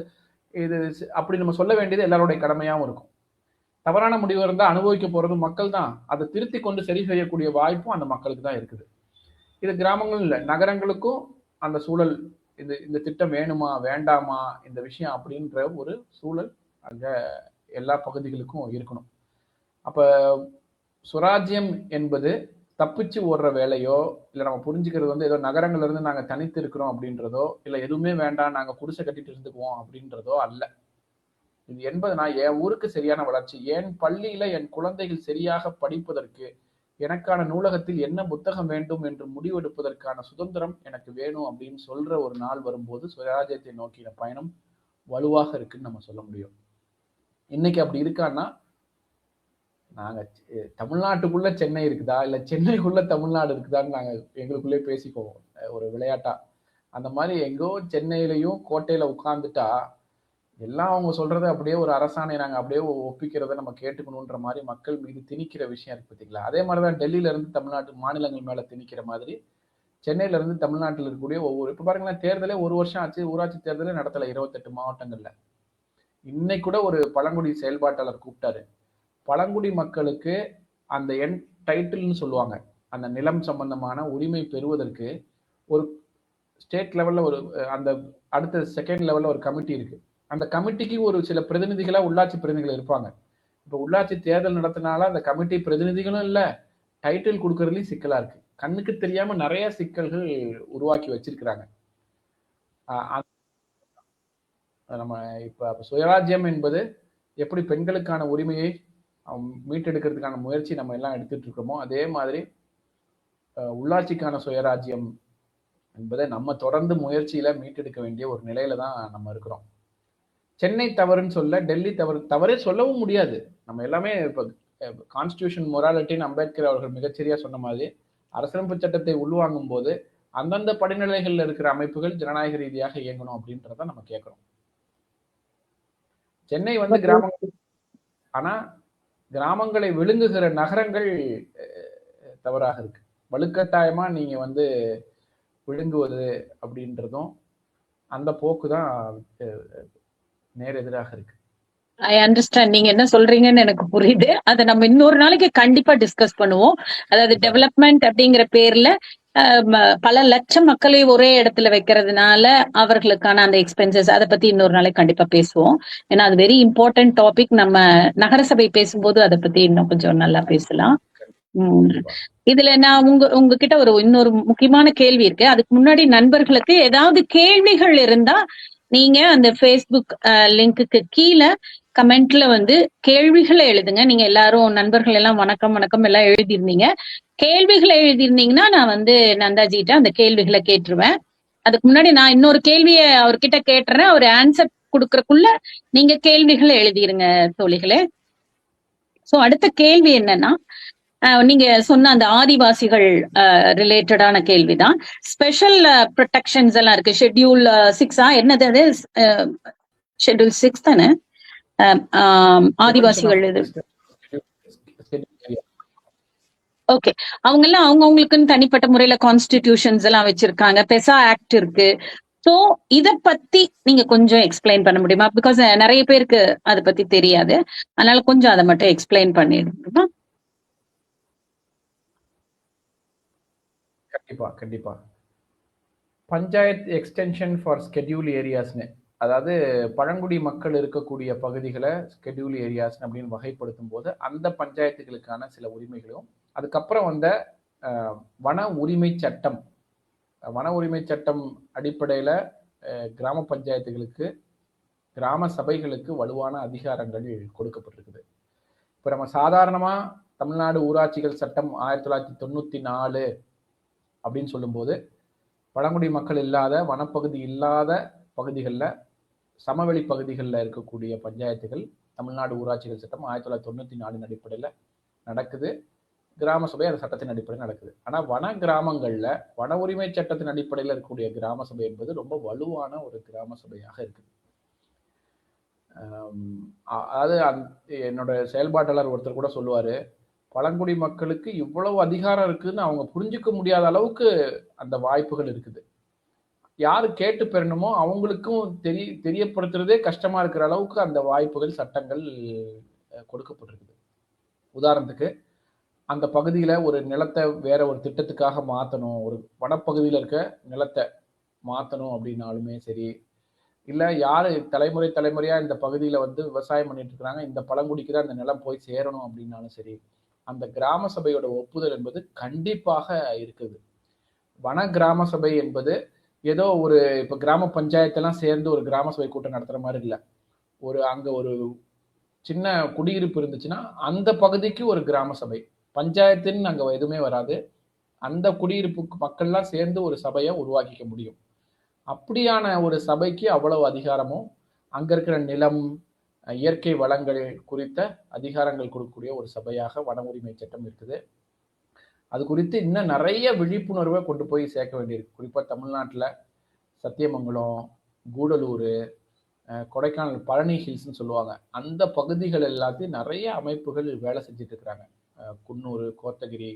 இது அப்படி நம்ம சொல்ல வேண்டியது எல்லாருடைய கடமையாகவும் இருக்கும். தவறான முடிவு இருந்தால் அனுபவிக்க போறது மக்கள் தான். அதை திருத்தி கொண்டு சரி செய்யக்கூடிய வாய்ப்பும் அந்த மக்களுக்கு தான் இருக்குது. இது கிராமங்கள் இல்லை, நகரங்களுக்கும் அந்த சூழல், இந்த திட்டம் வேணுமா வேண்டாமா இந்த விஷயம் அப்படின்ற ஒரு சூழல் அங்க எல்லா பகுதிகளுக்கும் இருக்கணும். அப்ப சுராஜ்யம் என்பது தப்பிச்சு ஓடுற வேலையோ, இல்லை நம்ம புரிஞ்சுக்கிறது ஏதோ நகரங்கள்ல இருந்து நாங்க தனித்து இருக்கிறோம் அப்படின்றதோ, இல்லை எதுவுமே வேண்டாம் நாங்க குடிசை கட்டிட்டு இருந்துக்குவோம் அப்படின்றதோ அல்ல. இது என்பதுனா என் ஊருக்கு சரியான வளர்ச்சி, என் பள்ளியில என் குழந்தைகள் சரியாக படிப்பதற்கு, எனக்கான நூலகத்தில் என்ன புத்தகம் வேண்டும் என்று முடிவெடுப்பதற்கான சுதந்திரம் எனக்கு வேணும் அப்படின்னு சொல்ற ஒரு நாள் வரும்போது சுயராஜ்யத்தை நோக்கின பயணம் வலுவாக இருக்குன்னு நம்ம சொல்ல முடியும். இன்னைக்கு அப்படி இருக்கான்னா, நாங்க தமிழ்நாட்டுக்குள்ள சென்னை இருக்குதா இல்ல சென்னைக்குள்ள தமிழ்நாடு இருக்குதான்னு நாங்க எங்களுக்குள்ளே பேசிக்குவோம் ஒரு விளையாட்டா. அந்த மாதிரி எங்கோ சென்னையிலையும் கோட்டையில உட்கார்ந்துட்டா எல்லாம் அவங்க சொல்றதை அப்படியே ஒரு அரசாணை நாங்க அப்படியே ஒப்பிக்கிறத நம்ம கேட்டுக்கணுன்ற மாதிரி மக்கள் மீது திணிக்கிற விஷயம் இருக்கு பார்த்தீங்களா? அதே மாதிரிதான் டெல்லியில இருந்து தமிழ்நாட்டு மாநிலங்கள் மேல திணிக்கிற மாதிரி சென்னையில இருந்து தமிழ்நாட்டில் இருக்கக்கூடிய ஒவ்வொரு, இப்ப பாருங்களேன், தேர்தலே 1 வருஷம் ஆச்சு, ஊராட்சி தேர்தலே நடத்தல 28 மாவட்டங்கள்ல. இன்னைக்கு கூட ஒரு பழங்குடி செயல்பாட்டாளர் கூப்பிட்டாரு, பழங்குடி மக்களுக்கு அந்த டைட்டில்னு சொல்லுவாங்க, அந்த நிலம் சம்பந்தமான உரிமை பெறுவதற்கு ஒரு ஸ்டேட் லெவல்ல ஒரு அந்த அடுத்த செகண்ட் லெவல்ல ஒரு கமிட்டி இருக்கு. அந்த கமிட்டிக்கு ஒரு சில பிரதிநிதிகளா உள்ளாட்சி பிரதிநிதிகள் இருப்பாங்க. இப்போ உள்ளாட்சி தேர்தல் நடத்தினால அந்த கமிட்டி பிரதிநிதிகளும் இல்லை, டைட்டில் கொடுக்கறதுலயும் சிக்கலா இருக்கு. கண்ணுக்கு தெரியாம நிறைய சிக்கல்கள் உருவாக்கி வச்சிருக்கிறாங்க. நம்ம இப்ப சுயராஜ்யம் என்பது எப்படி பெண்களுக்கான உரிமையை மீட்டெடுக்கிறதுக்கான முயற்சி நம்ம எல்லாம் எடுத்துட்டு இருக்கோமோ, அதே மாதிரி உள்ளாட்சிக்கான சுயராஜ்யம் என்பதை நம்ம தொடர்ந்து முயற்சியில மீட்டெடுக்க வேண்டிய ஒரு நிலையில தான் நம்ம இருக்கிறோம். சென்னை தவறுன்னு சொல்ல, டெல்லி தவறே சொல்லவும் முடியாது. நம்ம எல்லாமே இப்ப கான்ஸ்டிடியூஷன் மொராலிட்டின்னு அம்பேத்கர் அவர்கள் மிகச்சரியா சொன்ன மாதிரி, அரசியலமைப்பு சட்டத்தை உள்வாங்கும் போது அந்தந்த படிநிலைகள்ல இருக்கிற அமைப்புகள் ஜனநாயக ரீதியாக இயங்கணும் அப்படின்றத நம்ம கேட்கிறோம். சென்னை வந்து கிராமங்கள், ஆனா கிராமங்களை விழுங்குகிற நகரங்கள் தவறாக இருக்கு. வலுக்கட்டாயமா நீங்க வந்து விழுங்குவது அப்படின்றதும் அந்த போக்கு தான் நேர் எதிராக இருக்கு. ஐ அண்டர்ஸ்டாண்ட் நீங்க என்ன சொல்றீங்கன்னு எனக்கு புரியுது. அதை நம்ம இன்னொரு நாளைக்கு கண்டிப்பா டிஸ்கஸ் பண்ணுவோம். அதாவது டெவலப்மெண்ட் அப்படிங்கிற பேர்ல பல லட்சம் மக்களை ஒரே இடத்துல வைக்கிறதுனால அவர்களுக்கான அந்த எக்ஸ்பென்சஸ், அதை பத்தி இன்னொரு நாளைக்கு கண்டிப்பா பேசுவோம். ஏன்னா அது வெரி இம்பார்ட்டன்ட் டாபிக். நம்ம நகரசபை பேசும்போது அதை பத்தி இன்னும் கொஞ்சம் நல்லா பேசலாம். இதுல நான் உங்ககிட்ட இன்னொரு முக்கியமான கேள்வி இருக்கு. அதுக்கு முன்னாடி நண்பர்களுக்கு ஏதாவது கேள்விகள் இருந்தா நீங்க அந்த Facebook லிங்க்குக்கு கீழே கமெண்ட்ல வந்து கேள்விகளை எழுதுங்க. நீங்க எல்லாரும் நண்பர்கள் எல்லாம் வணக்கம் வணக்கம் எல்லாம் எழுதியிருந்தீங்க. கேள்விகளை எழுதியிருந்தீங்கன்னா நான் வந்து நந்தாஜிட்ட அந்த கேள்விகளை கேட்டுருவேன். அதுக்கு முன்னாடி நான் இன்னொரு கேள்வியை அவர்கிட்ட கேட்டுறேன். அவர் ஆன்சர் கொடுக்கறதுக்குள்ள நீங்க கேள்விகளை எழுதிருங்க தோழிகளே. சோ அடுத்த கேள்வி என்னன்னா, நீங்க சொன்ன அந்த ஆதிவாசிகள் ரிலேட்டடான கேள்விதான். ஸ்பெஷல் ப்ரொடெக்ஷன்ஸ் எல்லாம் இருக்கு. ஷெட்யூல் 6 என்னது அது? ஷெட்யூல் 6 தானே ஆதிவாசிகள் இது? ஓகே. அவங்க எல்லாம் அவங்களுக்குன்னு தனிப்பட்ட முறையில கான்ஸ்டிடியூஷன்ஸ் எல்லாம் வச்சிருக்காங்க. பெசா ஆக்ட் இருக்கு. சோ இத பத்தி நீங்க கொஞ்சம் எக்ஸ்பிளைன் பண்ண முடியுமா? பிகாஸ் நிறைய பேருக்கு அதை பத்தி தெரியாது. அதனால கொஞ்சம் அதை மட்டும் எக்ஸ்பிளைன் பண்ணிடுமா? கண்டிப்பா. பஞ்சாயத்து எக்ஸ்டென்ஷன் ஃபார் ஸ்கெட்யூல் ஏரியாஸ்னு, அதாவது பழங்குடி மக்கள் இருக்கக்கூடிய பகுதிகளை ஸ்கெட்யூல் ஏரியாஸ் அப்படின்னு வகைப்படுத்தும் போது அந்த பஞ்சாயத்துகளுக்கான சில உரிமைகளும், அதுக்கப்புறம் வந்த வன உரிமை சட்டம் அடிப்படையில கிராம பஞ்சாயத்துகளுக்கு, கிராம சபைகளுக்கு வலுவான அதிகாரங்கள் கொடுக்கப்பட்டிருக்குது. இப்ப நம்ம சாதாரணமா தமிழ்நாடு ஊராட்சிகள் சட்டம் 1994 அப்படின்னு சொல்லும்போது, பழங்குடி மக்கள் இல்லாத, வனப்பகுதி இல்லாத பகுதிகளில், சமவெளி பகுதிகளில் இருக்கக்கூடிய பஞ்சாயத்துகள் தமிழ்நாடு ஊராட்சிகள் சட்டம் 1994 அடிப்படையில் நடக்குது. கிராம சபை அந்த சட்டத்தின் அடிப்படையில் நடக்குது. ஆனால் வன கிராமங்களில் வன உரிமை சட்டத்தின் அடிப்படையில் இருக்கக்கூடிய கிராம சபை என்பது ரொம்ப வலுவான ஒரு கிராம சபையாக இருக்குது. அதாவது என்னோட செயல்பாட்டாளர் ஒருத்தர் கூட சொல்லுவாரு, பழங்குடி மக்களுக்கு இவ்வளவு அதிகாரம் இருக்குன்னு அவங்க புரிஞ்சுக்க முடியாத அளவுக்கு அந்த வாய்ப்புகள் இருக்குது. யாரு கேட்டு பெறணுமோ அவங்களுக்கும் தெரியப்படுத்துறதே கஷ்டமா இருக்கிற அளவுக்கு அந்த வாய்ப்புகள், சட்டங்கள் கொடுக்கப்பட்டிருக்குது. உதாரணத்துக்கு, அந்த பகுதியில ஒரு நிலத்தை வேற ஒரு திட்டத்துக்காக மாற்றணும், ஒரு வனப்பகுதியில் இருக்க நிலத்தை மாற்றணும் அப்படின்னாலுமே சரி, இல்லை யாரு தலைமுறையா இந்த பகுதியில வந்து விவசாயம் பண்ணிட்டு இருக்கிறாங்க, இந்த பழங்குடிக்கு தான் இந்த நிலம் போய் சேரணும் அப்படின்னாலும் சரி, அந்த கிராம சபையோட ஒப்புதல் என்பது கண்டிப்பாக இருக்குது. வன கிராம சபை என்பது ஏதோ ஒரு இப்ப கிராம பஞ்சாயத்தெல்லாம் சேர்ந்து ஒரு கிராம சபை கூட்டம் நடத்துற மாதிரி இல்லை. அங்க ஒரு சின்ன குடியிருப்பு இருந்துச்சுன்னா அந்த பகுதிக்கு ஒரு கிராம சபை, பஞ்சாயத்துன்னு அங்க எதுவுமே வராது. அந்த குடியிருப்பு மக்கள்லாம் சேர்ந்து ஒரு சபையை உருவாக்கிக்க முடியும். அப்படியான ஒரு சபைக்கு அவ்வளவு அதிகாரமும், அங்க இருக்கிற நிலம், இயற்கை வளங்கள் குறித்த அதிகாரங்கள் கொடுக்கக்கூடிய ஒரு சபையாக வன உரிமை சட்டம் இருக்குது. அது குறித்து இன்னும் நிறைய விழிப்புணர்வை கொண்டு போய் சேர்க்க வேண்டியிருக்கு. குறிப்பா தமிழ்நாட்டில் சத்தியமங்கலம், கூடலூர், கொடைக்கானல், பழனி ஹில்ஸ்ன்னு சொல்லுவாங்க, அந்த பகுதிகள் எல்லாத்தையும் நிறைய அமைப்புகள் வேலை செஞ்சுட்டு இருக்கிறாங்க. குன்னூர், கோத்தகிரி,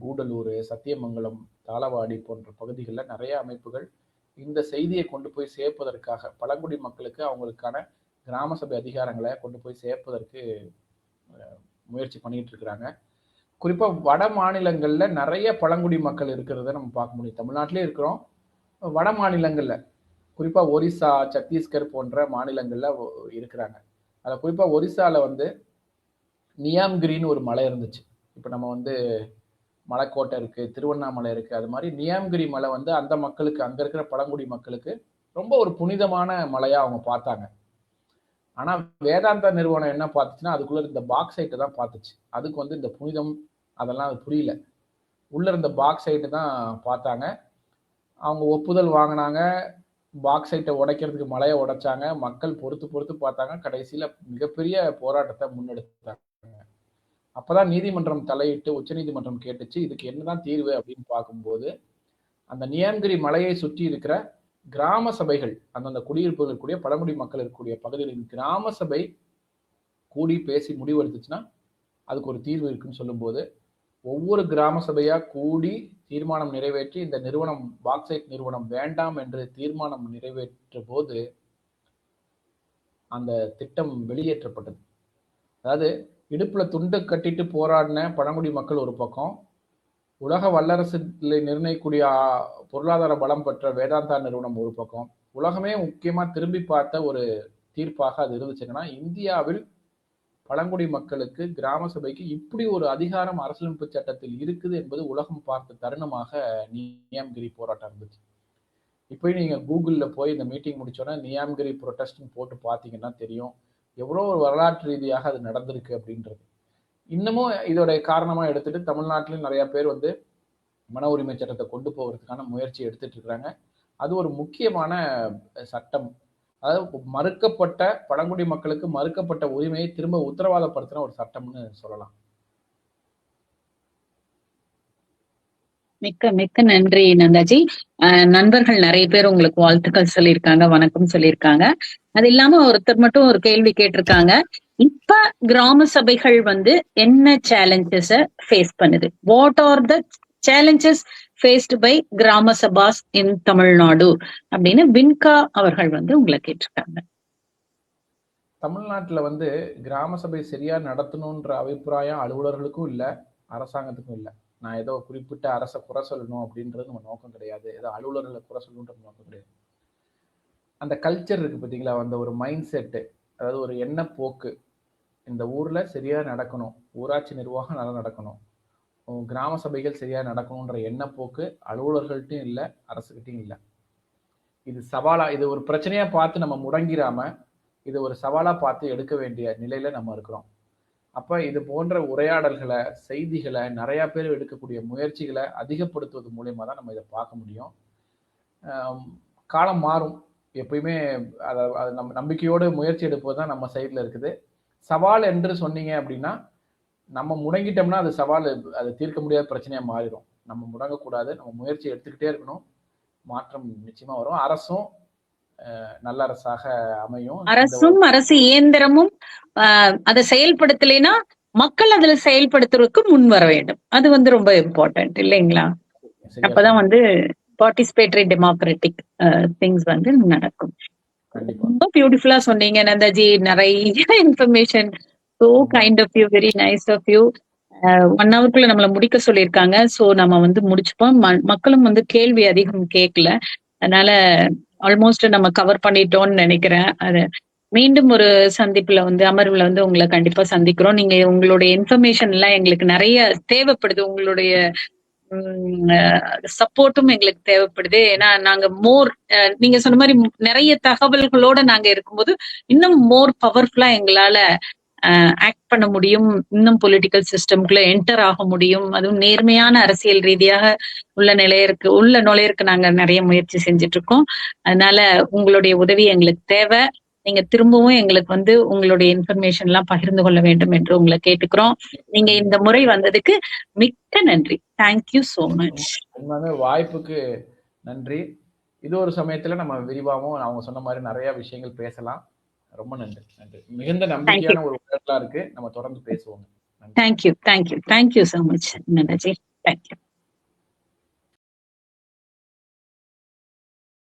கூடலூர், சத்தியமங்கலம், தாளவாடி போன்ற பகுதிகளில் நிறைய அமைப்புகள் இந்த செய்தியை கொண்டு போய் சேர்ப்பதற்காக, பழங்குடி மக்களுக்கு அவங்களுக்கான கிராம சபை அதிகாரங்களை கொண்டு போய் சேர்ப்பதற்கு முயற்சி பண்ணிட்டு இருக்கிறாங்க. குறிப்பா வட மாநிலங்கள்ல நிறைய பழங்குடி மக்கள் இருக்கிறத நம்ம பார்க்க முடியும். தமிழ்நாட்டிலே இருக்கிறோம். வட மாநிலங்கள்ல குறிப்பா ஒரிசா, சத்தீஸ்கர் போன்ற மாநிலங்கள்ல இருக்கிறாங்க. அதில் குறிப்பா ஒரிசால வந்து நியாம்கிரின்னு ஒரு மலை இருந்துச்சு. இப்ப நம்ம வந்து மலைக்கோட்டை இருக்கு, திருவண்ணாமலை இருக்கு. அது மாதிரி நியாம்கிரி மலை வந்து அந்த மக்களுக்கு, அங்க இருக்கிற பழங்குடி மக்களுக்கு ரொம்ப ஒரு புனிதமான மலையா அவங்க பார்த்தாங்க. ஆனா வேதாந்தா நிறுவனம் என்ன பார்த்துச்சுன்னா, அதுக்குள்ள இந்த பாக்சைட்டை தான் பார்த்துச்சு. அதுக்கு வந்து இந்த புனிதம் அதெல்லாம் அது புரியல. உள்ள இருந்த பாக்சைட்டு தான் பார்த்தாங்க. அவங்க ஒப்புதல் வாங்கினாங்க. பாக்சைட்டை உடைக்கிறதுக்கு மலையை உடைச்சாங்க. மக்கள் பொறுத்து பொறுத்து பார்த்தாங்க. கடைசியில மிகப்பெரிய போராட்டத்தை முன்னெடுத்தாங்க. அப்பதான் நீதிமன்றம் தலையிட்டு உச்சநீதிமன்றம் கேட்டுச்சு, இதுக்கு என்னதான் தீர்வு அப்படின்னு பார்க்கும்போது, அந்த நியாம்கிரி மலையை சுற்றி இருக்கிற கிராம சபைகள், அந்தந்த குடியிருப்புகள் இருக்கக்கூடிய பழங்குடி மக்கள் இருக்கக்கூடிய பகுதிகளின் கிராம சபை கூடி பேசி முடிவு எடுத்துச்சுன்னா அதுக்கு ஒரு தீர்வு இருக்குன்னு சொல்லும்போது, ஒவ்வொரு கிராம சபையா கூடி தீர்மானம் நிறைவேற்றி இந்த நிறுவனம் பாக்சைட் நிறுவனம் வேண்டாம் என்று தீர்மானம் நிறைவேற்ற போது அந்த திட்டம் வெளியேற்றப்பட்டது. அதாவது இடுப்புல துண்டு கட்டிட்டு போராடின பழங்குடி மக்கள் ஒரு பக்கம், உலக வல்லரசு நிர்ணயிக்கூடிய பொருளாதார பலம் பெற்ற வேதாந்தா நிறுவனம் ஒரு பக்கம், உலகமே முக்கியமா திரும்பி பார்த்த ஒரு தீர்ப்பாக அது இருந்துச்சுன்னா, இந்தியாவில் பழங்குடி மக்களுக்கு கிராம சபைக்கு இப்படி ஒரு அதிகாரம் அரசியலமைப்பு சட்டத்தில் இருக்குது என்பது உலகம் பார்த்த தருணமாக நியாம்கிரி போராட்டம் இருந்துச்சு. இப்போ நீங்க கூகுள்ல போய் இந்த மீட்டிங் முடிச்சோன்னா நியாம்கிரி ப்ரொட்டஸ்ட்னு போட்டு பார்த்தீங்கன்னா தெரியும் எவ்வளோ ஒரு வரலாற்று ரீதியாக அது நடந்திருக்கு அப்படின்றது. இன்னமும் இதோட காரணமா எடுத்துட்டு தமிழ்நாட்டிலும் நிறைய பேர் வந்து மன உரிமை சட்டத்தை கொண்டு போவதற்கான முயற்சி எடுத்துட்டு இருக்கிறாங்க. அது ஒரு முக்கியமான சட்டம். அதாவது மறுக்கப்பட்ட பழங்குடி மக்களுக்கு மறுக்கப்பட்ட உரிமையை திரும்ப உத்தரவாதப்படுத்தின ஒரு சட்டம்னு சொல்லலாம். மிக்க மிக்க நன்றி நந்தாஜி. நண்பர்கள் நிறைய பேர் உங்களுக்கு வாழ்த்துக்கள் சொல்லியிருக்காங்க, வணக்கம் சொல்லியிருக்காங்க. அது இல்லாம ஒருத்தர் மட்டும் ஒரு கேள்வி கேட்டிருக்காங்க. இப்ப கிராம சபைகள் வந்து என்ன சேலஞ்சஸ ஃபேஸ் பண்ணுது? What are the challenges faced by Grama சபாஸ் இன் தமிழ்நாடு அப்படின்னு வின்கா அவர்கள் வந்து உங்களை கேட்டிருக்காங்க. தமிழ்நாட்டுல வந்து கிராம சபை சரியா நடத்தணும்ன்ற அபிப்பிராயம் அலுவலர்களுக்கும் இல்லை, அரசாங்கத்துக்கும் இல்லை. நான் ஏதோ குறிப்பிட்ட அரசை குறை சொல்லணும் அப்படின்றது நம்ம நோக்கம் கிடையாது, ஏதோ அலுவலர்களை குறை சொல்லணுன்றது நோக்கம் கிடையாது. அந்த கல்ச்சர் இருக்கு பார்த்தீங்களா, அந்த ஒரு மைண்ட் செட்டு, அதாவது ஒரு எண்ணப்போக்கு, இந்த ஊர்ல சரியா நடக்கணும், ஊராட்சி நிர்வாகம் நல்லா நடக்கணும், கிராம சபைகள் சரியா நடக்கணுன்ற எண்ணப்போக்கு அலுவலர்கள்ட்டையும் இல்லை, அரசுகிட்டையும் இல்லை. இது சவாலா, இது ஒரு பிரச்சனையா பார்த்து நம்ம முடங்கிராம இது ஒரு சவாலா பார்த்து எடுக்க வேண்டிய நிலையில நம்ம இருக்கிறோம். அப்ப இது போன்ற உரையாடல்களை, செய்திகளை, நிறைய பேர் எடுக்கக்கூடிய முயற்சிகளை அதிகப்படுத்துவது மூலியமா தான் நம்ம இதை பார்க்க முடியும். காலம் மாறும், எப்பயுமே அதை நம்ம நம்பிக்கையோடு முயற்சி எடுப்பது தான் நம்ம சைட்ல இருக்குது. சவால் என்று சொன்னீங்க அப்படின்னா, நம்ம முடங்கிட்டோம்னா அது சவால், அது தீர்க்க முடியாத பிரச்சனையா மாறிடும். நம்ம முடங்கக்கூடாது, நம்ம முயற்சி எடுத்துக்கிட்டே இருக்கணும். மாற்றம் நிச்சயமா வரும். அரசும் நல்ல அரசாக அமையும். அரசும் அரசு இயந்திரமும் அதை செயல்படுத்தலைன்னா மக்கள் அதுல செயல்படுத்துறதுக்கு முன் வர வேண்டும். அது வந்து ரொம்ப இம்பார்ட்டன்ட் இல்லைங்களா? அப்பதான் வந்து பார்ட்டிசிபேட்டரி டெமோக்ராட்டிக் திங்ஸ் வந்து நடக்கும். ரொம்ப பியூட்டிஃபுல்லா சொன்னீங்க நந்தாஜி, நிறைய information. So kind of you, very nice of you. 1 ஹவர்க்குள்ள நம்மள முடிக்க சொல்லியிருக்காங்க. சோ நம்ம வந்து முடிச்சுப்போம். மக்களும் வந்து கேள்வி அதிகம் கேட்கல, அதனால ஆல்மோஸ்ட் நம்ம கவர் பண்ணிட்டோம்னு நினைக்கிறேன். அது மீண்டும் ஒரு சந்திப்புல வந்து அமர்வுல வந்து உங்களை கண்டிப்பா சந்திக்கிறோம். நீங்க உங்களுடைய இன்ஃபர்மேஷன் எல்லாம் எங்களுக்கு நிறைய தேவைப்படுது. உங்களுடைய சப்போர்ட்டும் எங்களுக்கு தேவைப்படுது. ஏன்னா நாங்க மோர், நீங்க சொன்ன மாதிரி நிறைய தகவல்களோட நாங்க இருக்கும்போது இன்னும் மோர் பவர்ஃபுல்லா எங்களால ஆக்ட் பண்ண முடியும், இன்னும் பொலிட்டிக்கல் சிஸ்டம்குள்ள என்டர் ஆக முடியும். அதுவும் நேர்மையான அரசியல் ரீதியாக உள்ள நுழையருக்கு நாங்க நிறைய முயற்சி செஞ்சுட்டு இருக்கோம். அதனால உங்களுடைய உதவி எங்களுக்கு தேவை. நீங்க திரும்பவும் எங்களுக்கு வந்து உங்களுடைய இன்ஃபர்மேஷன் எல்லாம் பகிர்ந்து கொள்ள வேண்டும் என்று உங்களை கேட்டுக்கிறோம். நீங்க இந்த முறை வந்ததுக்கு மிக்க நன்றி. Thank you so much. உண்மையாவே வாய்ப்புக்கு நன்றி. இது ஒரு சமயத்துல நம்ம விரிவாகவும் அவங்க சொன்ன மாதிரி நிறைய விஷயங்கள் பேசலாம். ரொம்ப நன்றி. நன்றி. மிகுந்த நம்பிக்கையான ஒரு உரையாடலா இருக்கு. நம்ம தொடர்ந்து பேசுவோம். Thank you so much Nandaji. Thank you.